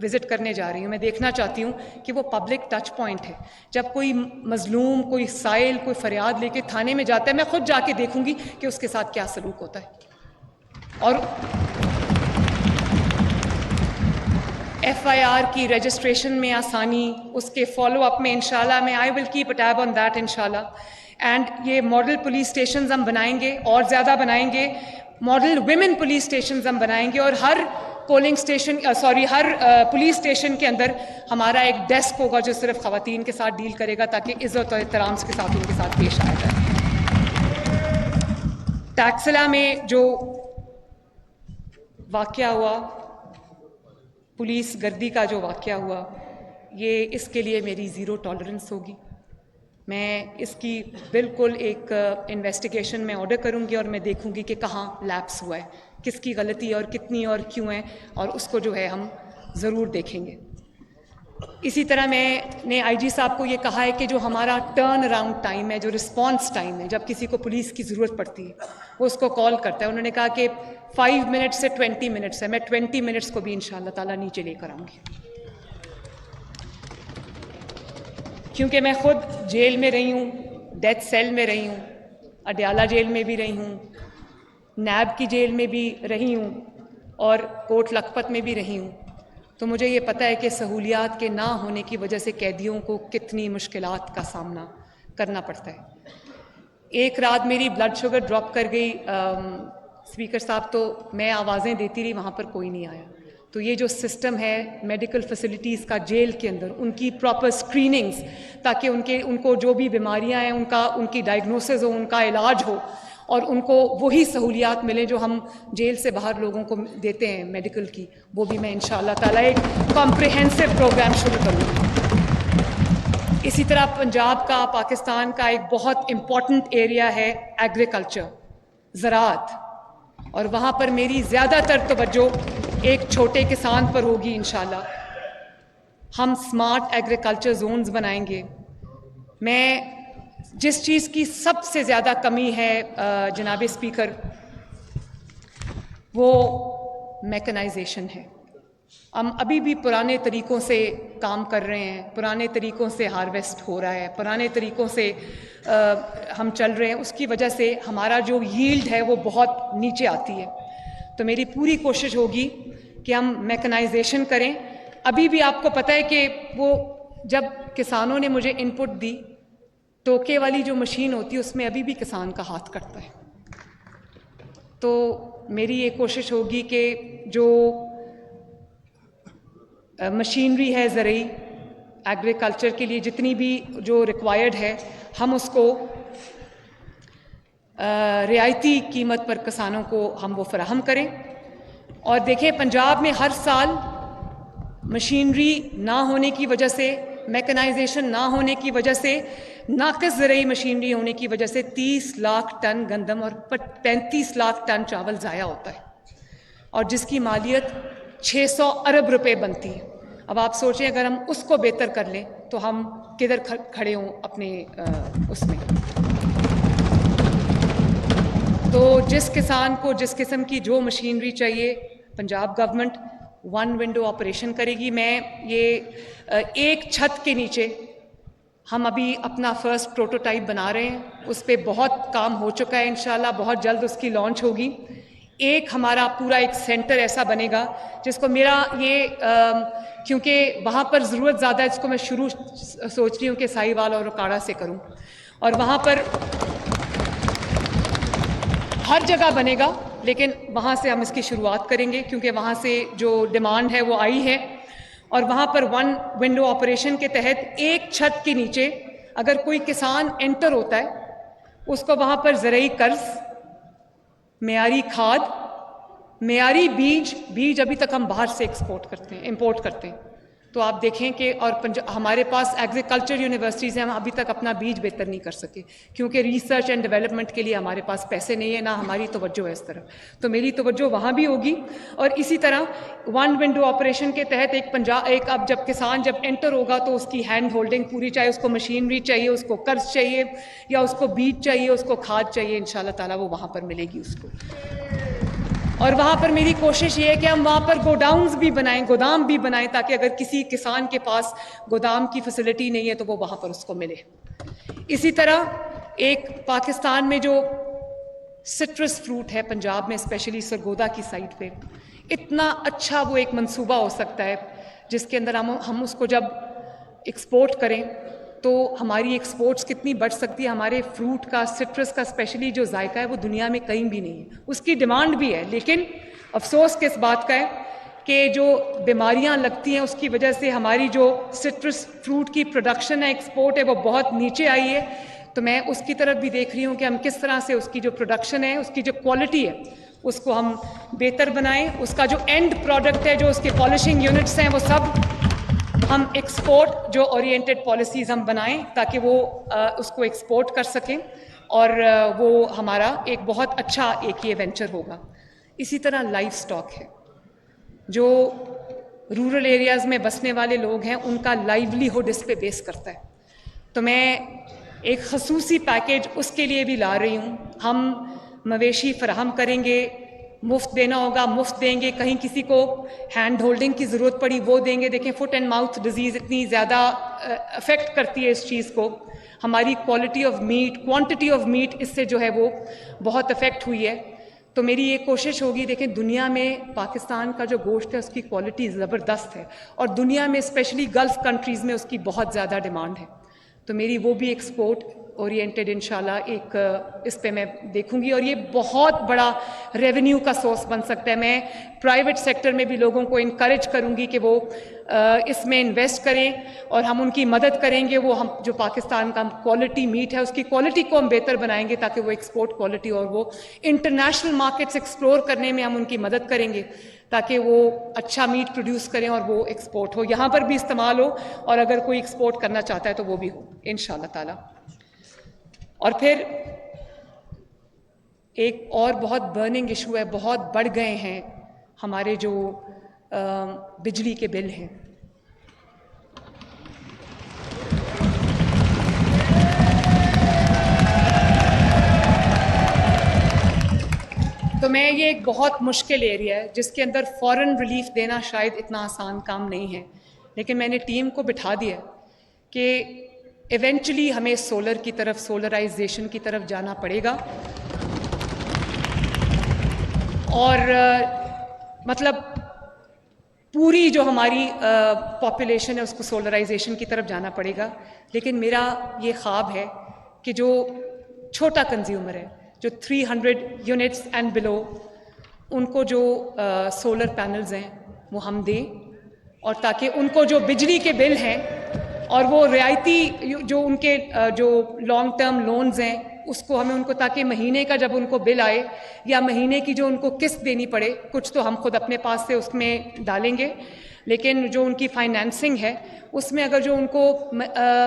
وزٹ کرنے جا رہی ہوں، میں دیکھنا چاہتی ہوں کہ وہ پبلک ٹچ پوائنٹ ہے. جب کوئی مظلوم، کوئی سائل، کوئی فریاد لے کے تھانے میں جاتا ہے، میں خود جا کے دیکھوں گی کہ اس کے ساتھ کیا سلوک ہوتا ہے. اور ایف آئی آر کی رجسٹریشن میں آسانی، اس کے فالو اپ میں انشاءاللہ میں I will keep a tab on that انشاءاللہ. اینڈ یہ ماڈل پولیس اسٹیشنز ہم بنائیں گے، اور زیادہ بنائیں گے. ماڈل ویمن پولیس اسٹیشنز ہم بنائیں گے، اور ہر پولنگ اسٹیشن ہر پولیس اسٹیشن کے اندر ہمارا ایک ڈیسک ہوگا جو صرف خواتین کے ساتھ ڈیل کرے گا، تاکہ عزت و احترام کے ساتھ ان کے ساتھ پیش آیا جائے. ٹیکسلا میں جو واقعہ ہوا، پولیس گردی کا جو واقعہ ہوا، یہ اس کے لیے میری زیرو ٹالرنس ہوگی. میں اس کی بالکل ایک انویسٹیگیشن میں آرڈر کروں گی، اور میں دیکھوں گی کہ کہاں لیپس ہوا ہے، کس کی غلطی اور کتنی اور کیوں ہے، اور اس کو جو ہے ہم ضرور دیکھیں گے. اسی طرح میں نے آئی جی صاحب کو یہ کہا ہے کہ جو ہمارا ٹرن اراؤنڈ ٹائم ہے، جو رسپانس ٹائم ہے، جب کسی کو پولیس کی ضرورت پڑتی ہے وہ اس کو کال کرتا ہے. انہوں نے کہا کہ 5 منٹس سے 20 منٹس ہے. میں 20 منٹس کو بھی انشاءاللہ تعالیٰ نیچے لے کر آؤں گی، کیونکہ میں خود جیل میں رہی ہوں، ڈیتھ سیل میں رہی ہوں، اڈیالہ جیل میں بھی رہی ہوں، نیب کی جیل میں بھی رہی ہوں، اور کوٹ لکھپت میں بھی رہی ہوں. تو مجھے یہ پتہ ہے کہ سہولیات کے نہ ہونے کی وجہ سے قیدیوں کو کتنی مشکلات کا سامنا کرنا پڑتا ہے. ایک رات میری بلڈ شوگر ڈراپ کر گئی اسپیکر صاحب، تو میں آوازیں دیتی رہی، وہاں پر کوئی نہیں آیا. تو یہ جو سسٹم ہے میڈیکل فیسلٹیز کا جیل کے اندر، ان کی پراپر اسکریننگز، تاکہ ان کو جو بھی بیماریاں ہیں ان کی ڈائگنوسز ہو، ان کا علاج ہو، اور ان کو وہی سہولیات ملیں جو ہم جیل سے باہر لوگوں کو دیتے ہیں میڈیکل کی، وہ بھی میں انشاءاللہ تعالیٰ ایک کمپریہنسو پروگرام شروع کروں گی. اسی طرح پنجاب کا، پاکستان کا ایک بہت امپورٹنٹ ایریا ہے ایگریکلچر، زراعت، اور وہاں پر میری زیادہ تر توجہ ایک چھوٹے کسان پر ہوگی انشاءاللہ. ہم سمارٹ ایگریکلچر زونز بنائیں گے. میں جس چیز کی سب سے زیادہ کمی ہے جناب اسپیکر، وہ میکنائزیشن ہے. ہم ابھی بھی پرانے طریقوں سے کام کر رہے ہیں، پرانے طریقوں سے ہارویسٹ ہو رہا ہے، پرانے طریقوں سے ہم چل رہے ہیں. اس کی وجہ سے ہمارا جو ییلڈ ہے وہ بہت نیچے آتی ہے. تو میری پوری کوشش ہوگی کہ ہم میکنائزیشن کریں. ابھی بھی آپ کو پتہ ہے کہ وہ جب کسانوں نے مجھے ان پٹ دی، ٹوکے والی جو مشین ہوتی ہے اس میں ابھی بھی کسان کا ہاتھ کٹتا ہے. تو میری یہ کوشش ہوگی کہ جو مشینری ہے زرعی ایگریکلچر کے لیے، جتنی بھی جو ریکوائرڈ ہے، ہم اس کو رعایتی قیمت پر کسانوں کو ہم وہ فراہم کریں. اور دیکھیں پنجاب میں ہر سال مشینری نہ ہونے کی وجہ سے، میکنائزیشن نہ ہونے کی وجہ سے، ناقص زرعی مشینری ہونے کی وجہ سے 30 لاکھ ٹن گندم اور 35 لاکھ ٹن چاول ضائع ہوتا ہے، اور جس کی مالیت 600 ارب روپے بنتی ہے. اب آپ سوچیں اگر ہم اس کو بہتر کر لیں تو ہم کدھر کھڑے ہوں اپنے اس میں. تو جس کسان کو جس قسم کی جو مشینری چاہیے، پنجاب گورنمنٹ 1 ونڈو آپریشن کرے گی. میں یہ ایک چھت کے نیچے ہم ابھی اپنا فرسٹ پروٹوٹائپ بنا رہے ہیں، اس پہ بہت کام ہو چکا ہے، انشاءاللہ بہت جلد اس کی لانچ ہوگی. ایک ہمارا پورا ایک سینٹر ایسا بنے گا جس کو میرا یہ کیونکہ وہاں پر ضرورت زیادہ ہے، اس کو میں شروع سوچ رہی ہوں کہ سائی وال اور روکاڑا سے کروں، اور وہاں پر ہر جگہ بنے گا، لیکن وہاں سے ہم اس کی شروعات کریں گے کیونکہ وہاں سے جو ڈیمانڈ ہے وہ آئی ہے. اور وہاں پر 1 ونڈو آپریشن کے تحت ایک چھت کے نیچے اگر کوئی کسان انٹر ہوتا ہے، اس کو وہاں پر زرعی قرض، معیاری کھاد، معیاری بیج ابھی تک ہم باہر سے امپورٹ کرتے ہیں، تو آپ دیکھیں کہ اور ہمارے پاس ایگریکلچر یونیورسٹیز ہیں, ہم ابھی تک اپنا بیج بہتر نہیں کر سکے کیونکہ ریسرچ اینڈ ڈیولپمنٹ کے لیے ہمارے پاس پیسے نہیں ہیں, نہ ہماری توجہ ہے اس طرف. تو میری توجہ وہاں بھی ہوگی. اور اسی طرح ون ونڈو آپریشن کے تحت ایک اب جب کسان جب انٹر ہوگا تو اس کی ہینڈ ہولڈنگ پوری, چاہے اس کو مشینری چاہیے, اس کو قرض چاہیے, یا اس کو بیج چاہیے, اس کو کھاد چاہیے, انشاءاللہ تعالیٰ وہ وہاں پر ملے گی اس کو. اور وہاں پر میری کوشش یہ ہے کہ ہم وہاں پر گوڈاؤنز بھی بنائیں, گودام بھی بنائیں, تاکہ اگر کسی کسان کے پاس گودام کی فیسلٹی نہیں ہے تو وہ وہاں پر اس کو ملے. اسی طرح ایک پاکستان میں جو سٹرس فروٹ ہے پنجاب میں اسپیشلی سرگودا کی سائٹ پہ, اتنا اچھا وہ ایک منصوبہ ہو سکتا ہے جس کے اندر ہم اس کو جب ایکسپورٹ کریں تو ہماری ایکسپورٹس کتنی بڑھ سکتی ہے. ہمارے فروٹ کا, سٹرس کا اسپیشلی جو ذائقہ ہے وہ دنیا میں کہیں بھی نہیں ہے, اس کی ڈیمانڈ بھی ہے, لیکن افسوس کس بات کا ہے کہ جو بیماریاں لگتی ہیں اس کی وجہ سے ہماری جو سٹرس فروٹ کی پروڈکشن ہے, ایکسپورٹ ہے, وہ بہت نیچے آئی ہے. تو میں اس کی طرف بھی دیکھ رہی ہوں کہ ہم کس طرح سے اس کی جو پروڈکشن ہے, اس کی جو کوالٹی ہے, اس کو ہم بہتر بنائیں. اس کا جو اینڈ پروڈکٹ ہے, جو اس کے پالشنگ یونٹس ہیں, وہ سب ہم ایکسپورٹ جو اورینٹڈ پالیسیز ہم بنائیں تاکہ وہ اس کو ایکسپورٹ کر سکیں, اور وہ ہمارا ایک بہت اچھا ایک یہ وینچر ہوگا. اسی طرح لائف سٹاک ہے, جو رورل ایریاز میں بسنے والے لوگ ہیں ان کا لائیولیہڈ اس پہ بیس کرتا ہے. تو میں ایک خصوصی پیکیج اس کے لیے بھی لا رہی ہوں. ہم مویشی فراہم کریں گے, مفت دینا ہوگا مفت دیں گے, کہیں کسی کو ہینڈ ہولڈنگ کی ضرورت پڑی وہ دیں گے. دیکھیں فٹ اینڈ ماؤتھ ڈیزیز اتنی زیادہ افیکٹ کرتی ہے اس چیز کو, ہماری quality of meat, quantity of meat اس سے جو ہے وہ بہت افیکٹ ہوئی ہے. تو میری یہ کوشش ہوگی, دیکھیں دنیا میں پاکستان کا جو گوشت ہے اس کی کوالٹی زبردست ہے, اور دنیا میں اسپیشلی گلف کنٹریز میں اس کی بہت زیادہ ڈیمانڈ ہے. تو میری وہ بھی ایکسپورٹ اورینٹڈ انشاءاللہ ایک اس پہ میں دیکھوں گی, اور یہ بہت بڑا ریونیو کا سورس بن سکتا ہے. میں پرائیویٹ سیکٹر میں بھی لوگوں کو انکریج کروں گی کہ وہ اس میں انویسٹ کریں, اور ہم ان کی مدد کریں گے. وہ ہم جو پاکستان کا کوالٹی میٹ ہے اس کی کوالٹی کو ہم بہتر بنائیں گے تاکہ وہ ایکسپورٹ کوالٹی اور وہ انٹرنیشنل مارکیٹس ایکسپلور کرنے میں ہم ان کی مدد کریں گے تاکہ وہ اچھا میٹ پروڈیوس کریں اور وہ ایکسپورٹ ہو, یہاں پر بھی استعمال ہو, اور اگر کوئی ایکسپورٹ کرنا چاہتا ہے تو وہ بھی ہو انشاءاللہ تعالی. اور پھر ایک اور بہت برننگ ایشو ہے, بہت بڑھ گئے ہیں ہمارے جو بجلی کے بل ہیں. تو میں یہ ایک بہت مشکل ایریا ہے جس کے اندر فوراً ریلیف دینا شاید اتنا آسان کام نہیں ہے, لیکن میں نے ٹیم کو بٹھا دیا کہ ایونچولی ہمیں سولر کی طرف, سولرائزیشن کی طرف جانا پڑے گا, اور مطلب پوری جو ہماری پاپولیشن ہے اس کو سولرائزیشن کی طرف جانا پڑے گا. لیکن میرا یہ خواب ہے کہ جو چھوٹا کنزیومر ہے, جو 300 یونٹس اینڈ بلو, ان کو جو سولر پینلز ہیں وہ ہم دیں, اور تاکہ ان کو جو بجلی کے بل ہیں اور وہ رعایتی جو ان کے جو لانگ ٹرم لونز ہیں اس کو ہمیں ان کو, تاکہ مہینے کا جب ان کو بل آئے یا مہینے کی جو ان کو قسط دینی پڑے, کچھ تو ہم خود اپنے پاس سے اس میں ڈالیں گے, لیکن جو ان کی فائنینسنگ ہے اس میں اگر جو ان کو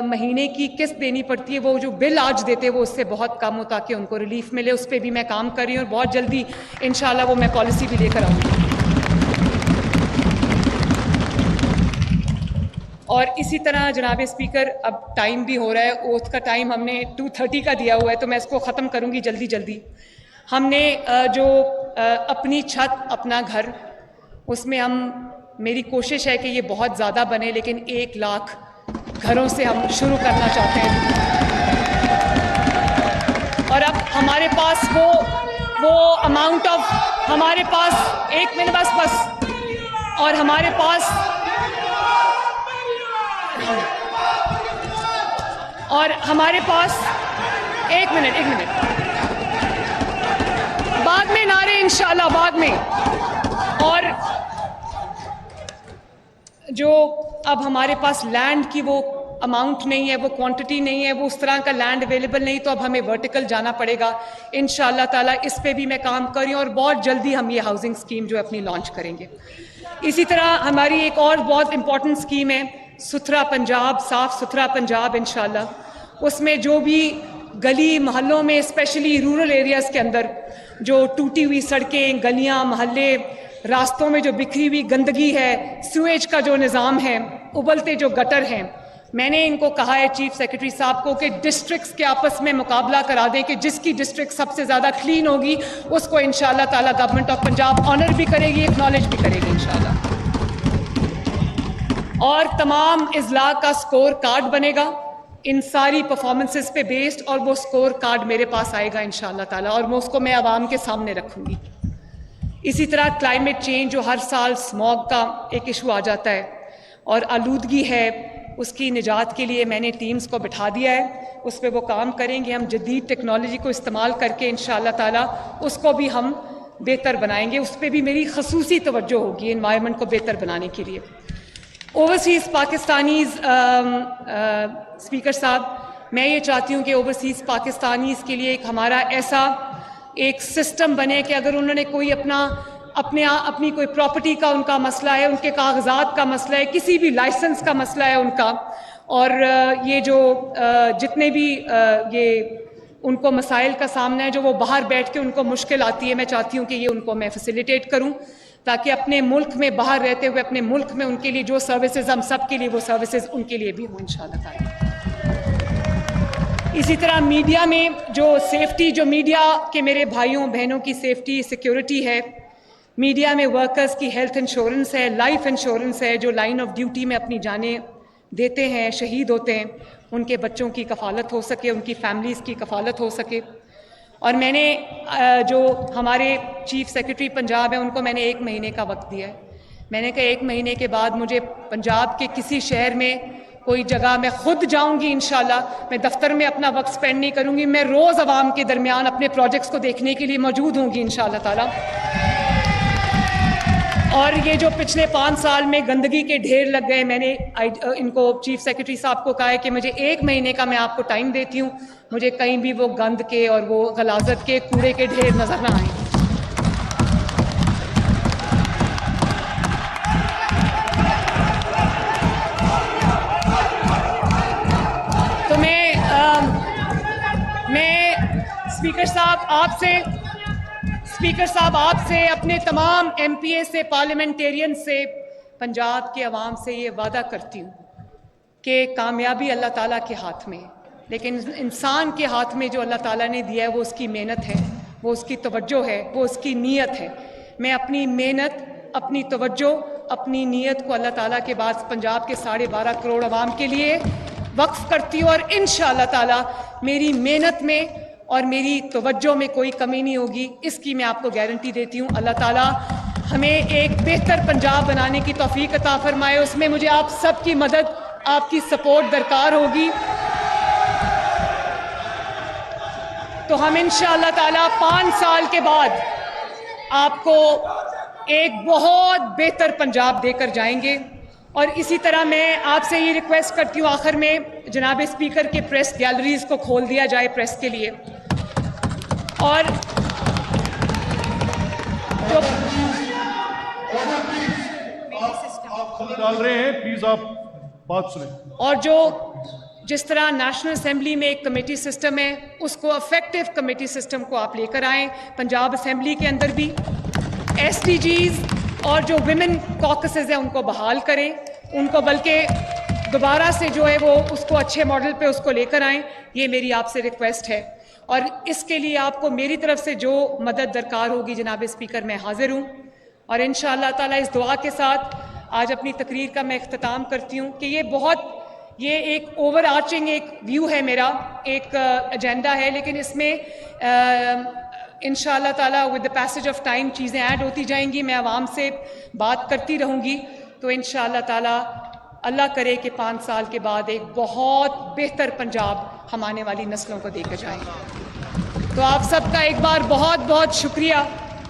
مہینے کی قسط دینی پڑتی ہے وہ جو بل آج دیتے وہ اس سے بہت کم ہو تاکہ ان کو ریلیف ملے. اس پہ بھی میں کام کر رہی ہوں, اور بہت جلدی انشاءاللہ وہ میں پالیسی بھی لے کر آؤں گی. اور اسی طرح جناب اسپیکر, اب ٹائم بھی ہو رہا ہے, اوتھ کا ٹائم ہم نے 2:30 کا دیا ہوا ہے, تو میں اس کو ختم کروں گی جلدی جلدی. ہم نے جو اپنی چھت, اپنا گھر, اس میں میری کوشش ہے کہ یہ بہت زیادہ بنے, لیکن 1 لاکھ گھروں سے ہم شروع کرنا چاہتے ہیں. اور اب ہمارے پاس وہ اماؤنٹ آف, ہمارے پاس 1 منٹ بس, اور ہمارے پاس ایک منٹ بعد میں نعرے انشاءاللہ بعد میں. اور جو اب ہمارے پاس لینڈ کی وہ اماؤنٹ نہیں ہے, وہ کوانٹٹی نہیں ہے, وہ اس طرح کا لینڈ اویلیبل نہیں, تو اب ہمیں ورٹیکل جانا پڑے گا انشاءاللہ تعالیٰ. اس پہ بھی میں کام کر رہی ہوں, اور بہت جلدی ہم یہ ہاؤسنگ اسکیم جو اپنی لانچ کریں گے. اسی طرح ہماری ایک اور بہت امپورٹنٹ اسکیم ہے ستھرا پنجاب، صاف ستھرا پنجاب انشاءاللہ. اس میں جو بھی گلی محلوں میں اسپیشلی رورل ایریاز کے اندر جو ٹوٹی ہوئی سڑکیں، گلیاں، محلے، راستوں میں جو بکھری ہوئی گندگی ہے، سویج کا جو نظام ہے، ابلتے جو گٹر ہیں، میں نے ان کو کہا ہے چیف سیکرٹری صاحب کو کہ ڈسٹرکٹس کے آپس میں مقابلہ کرا دیں کہ جس کی ڈسٹرکٹ سب سے زیادہ کلین ہوگی اس کو انشاءاللہ تعالیٰ گورنمنٹ آف پنجاب آنر بھی کرے گی، اکنالج بھی کرے گی انشاءاللہ. اور تمام اضلاع کا سکور کارڈ بنے گا ان ساری پرفارمنسز پہ بیسڈ، اور وہ سکور کارڈ میرے پاس آئے گا انشاءاللہ تعالیٰ، اور اس کو میں عوام کے سامنے رکھوں گی. اسی طرح کلائمیٹ چینج جو ہر سال اسموگ کا ایک ایشو آ جاتا ہے اور آلودگی ہے، اس کی نجات کے لیے میں نے ٹیمز کو بٹھا دیا ہے، اس پہ وہ کام کریں گے. ہم جدید ٹیکنالوجی کو استعمال کر کے انشاءاللہ تعالیٰ اس کو بھی ہم بہتر بنائیں گے. اس پہ بھی میری خصوصی توجہ ہوگی انوائرمنٹ کو بہتر بنانے کے لیے. اوورسیز پاکستانیز اسپیکر صاحب، میں یہ چاہتی ہوں کہ اوورسیز پاکستانیز کے لیے ایک ہمارا ایسا ایک سسٹم بنے کہ اگر انہوں نے کوئی اپنی کوئی پراپرٹی کا ان کا مسئلہ ہے، ان کے کاغذات کا مسئلہ ہے، کسی بھی لائسنس کا مسئلہ ہے ان کا، اور یہ جو جتنے بھی یہ ان کو مسائل کا سامنا ہے جو وہ باہر بیٹھ کے ان کو مشکل آتی ہے، میں چاہتی ہوں کہ یہ ان کو میں فیسیلیٹیٹ کروں تاکہ اپنے ملک میں باہر رہتے ہوئے اپنے ملک میں ان کے لیے جو سروسز ہم سب کے لیے وہ سروسز ان کے لیے بھی ہوں انشاءاللہ تعالیٰ. اسی طرح میڈیا میں جو سیفٹی، جو میڈیا کے میرے بھائیوں بہنوں کی سیفٹی سیکیورٹی ہے، میڈیا میں ورکرز کی ہیلتھ انشورنس ہے، لائف انشورنس ہے، جو لائن آف ڈیوٹی میں اپنی جانیں دیتے ہیں، شہید ہوتے ہیں، ان کے بچوں کی کفالت ہو سکے، ان کی فیملیز کی کفالت ہو سکے. اور میں نے جو ہمارے چیف سیکرٹری پنجاب ہیں ان کو میں نے 1 مہینے کا وقت دیا ہے. میں نے کہا 1 مہینے کے بعد مجھے پنجاب کے کسی شہر میں کوئی جگہ میں خود جاؤں گی انشاءاللہ، میں دفتر میں اپنا وقت سپینڈ نہیں کروں گی، میں روز عوام کے درمیان اپنے پروجیکٹس کو دیکھنے کے لیے موجود ہوں گی انشاءاللہ تعالیٰ. اور یہ جو پچھلے 5 سال میں گندگی کے ڈھیر لگ گئے، میں نے ان کو چیف سیکرٹری صاحب کو کہا ہے کہ مجھے 1 مہینے کا میں آپ کو ٹائم دیتی ہوں، مجھے کہیں بھی وہ گند کے اور وہ غلاظت کے کوڑے کے ڈھیر نظر نہ آئیں. تو میں اسپیکر صاحب آپ سے اپنے تمام ایم پی اے سے، پارلیمنٹیرین سے، پنجاب کے عوام سے یہ وعدہ کرتی ہوں کہ کامیابی اللہ تعالیٰ کے ہاتھ میں ہے، لیکن انسان کے ہاتھ میں جو اللہ تعالیٰ نے دیا ہے وہ اس کی محنت ہے، وہ اس کی توجہ ہے، وہ اس کی نیت ہے. میں اپنی محنت، اپنی توجہ، اپنی نیت کو اللہ تعالیٰ کے بعد پنجاب کے 12.5 کروڑ عوام کے لیے وقف کرتی ہوں، اور انشاءاللہ تعالیٰ میری محنت میں اور میری توجہ میں کوئی کمی نہیں ہوگی، اس کی میں آپ کو گارنٹی دیتی ہوں. اللہ تعالیٰ ہمیں ایک بہتر پنجاب بنانے کی توفیق عطا فرمائے. اس میں مجھے آپ سب کی مدد، آپ کی سپورٹ درکار ہوگی. تو ہم انشاءاللہ تعالیٰ 5 سال کے بعد آپ کو ایک بہت بہتر پنجاب دے کر جائیں گے. اور اسی طرح میں آپ سے یہ ریکویسٹ کرتی ہوں آخر میں، جناب اسپیکر کے پریس گیلریز کو کھول دیا جائے پریس کے لیے. اور ڈال رہے ہیں، پلیز آپ بات سنیں. اور جس طرح نیشنل اسمبلی میں ایک کمیٹی سسٹم ہے، اس کو افیکٹو کمیٹی سسٹم کو آپ لے کر آئیں. پنجاب اسمبلی کے اندر بھی ایس ٹی جیز اور جو ویمن کاکسز ہیں ان کو بحال کریں، ان کو بلکہ دوبارہ سے جو ہے وہ اس کو اچھے ماڈل پہ اس کو لے کر آئیں. یہ میری آپ سے ریکویسٹ ہے، اور اس کے لیے آپ کو میری طرف سے جو مدد درکار ہوگی جناب اسپیکر میں حاضر ہوں. اور انشاءاللہ تعالیٰ اس دعا کے ساتھ آج اپنی تقریر کا میں اختتام کرتی ہوں کہ یہ ایک اوور آرچنگ ایک ویو ہے میرا، ایک ایجنڈا ہے، لیکن اس میں انشاءاللہ تعالیٰ with the passage of time چیزیں ایڈ ہوتی جائیں گی. میں عوام سے بات کرتی رہوں گی. تو انشاءاللہ تعالیٰ اللہ کرے کہ 5 سال کے بعد ایک بہت بہتر پنجاب ہم آنے والی نسلوں کو دے کر جائیں. تو آپ سب کا ایک بار بہت بہت شکریہ،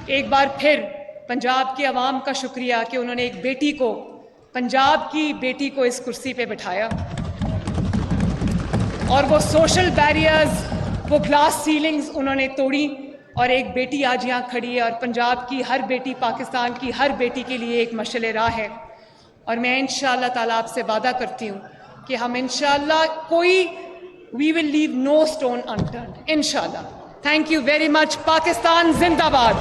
ایک بار پھر پنجاب کے عوام کا شکریہ کہ انہوں نے ایک بیٹی کو، پنجاب کی بیٹی کو اس کرسی پہ بٹھایا، اور وہ سوشل بیریئرز، وہ گلاس سیلنگز انہوں نے توڑی، اور ایک بیٹی آج یہاں کھڑی ہے اور پنجاب کی ہر بیٹی پاکستان کی ہر بیٹی کے لیے ایک مشعل راہ ہے. اور میں انشاءاللہ تعالیٰ آپ سے وعدہ کرتی ہوں کہ ہم انشاءاللہ we will leave no stone unturned. انشاءاللہ. Thank you very much. Pakistan زندہ باد.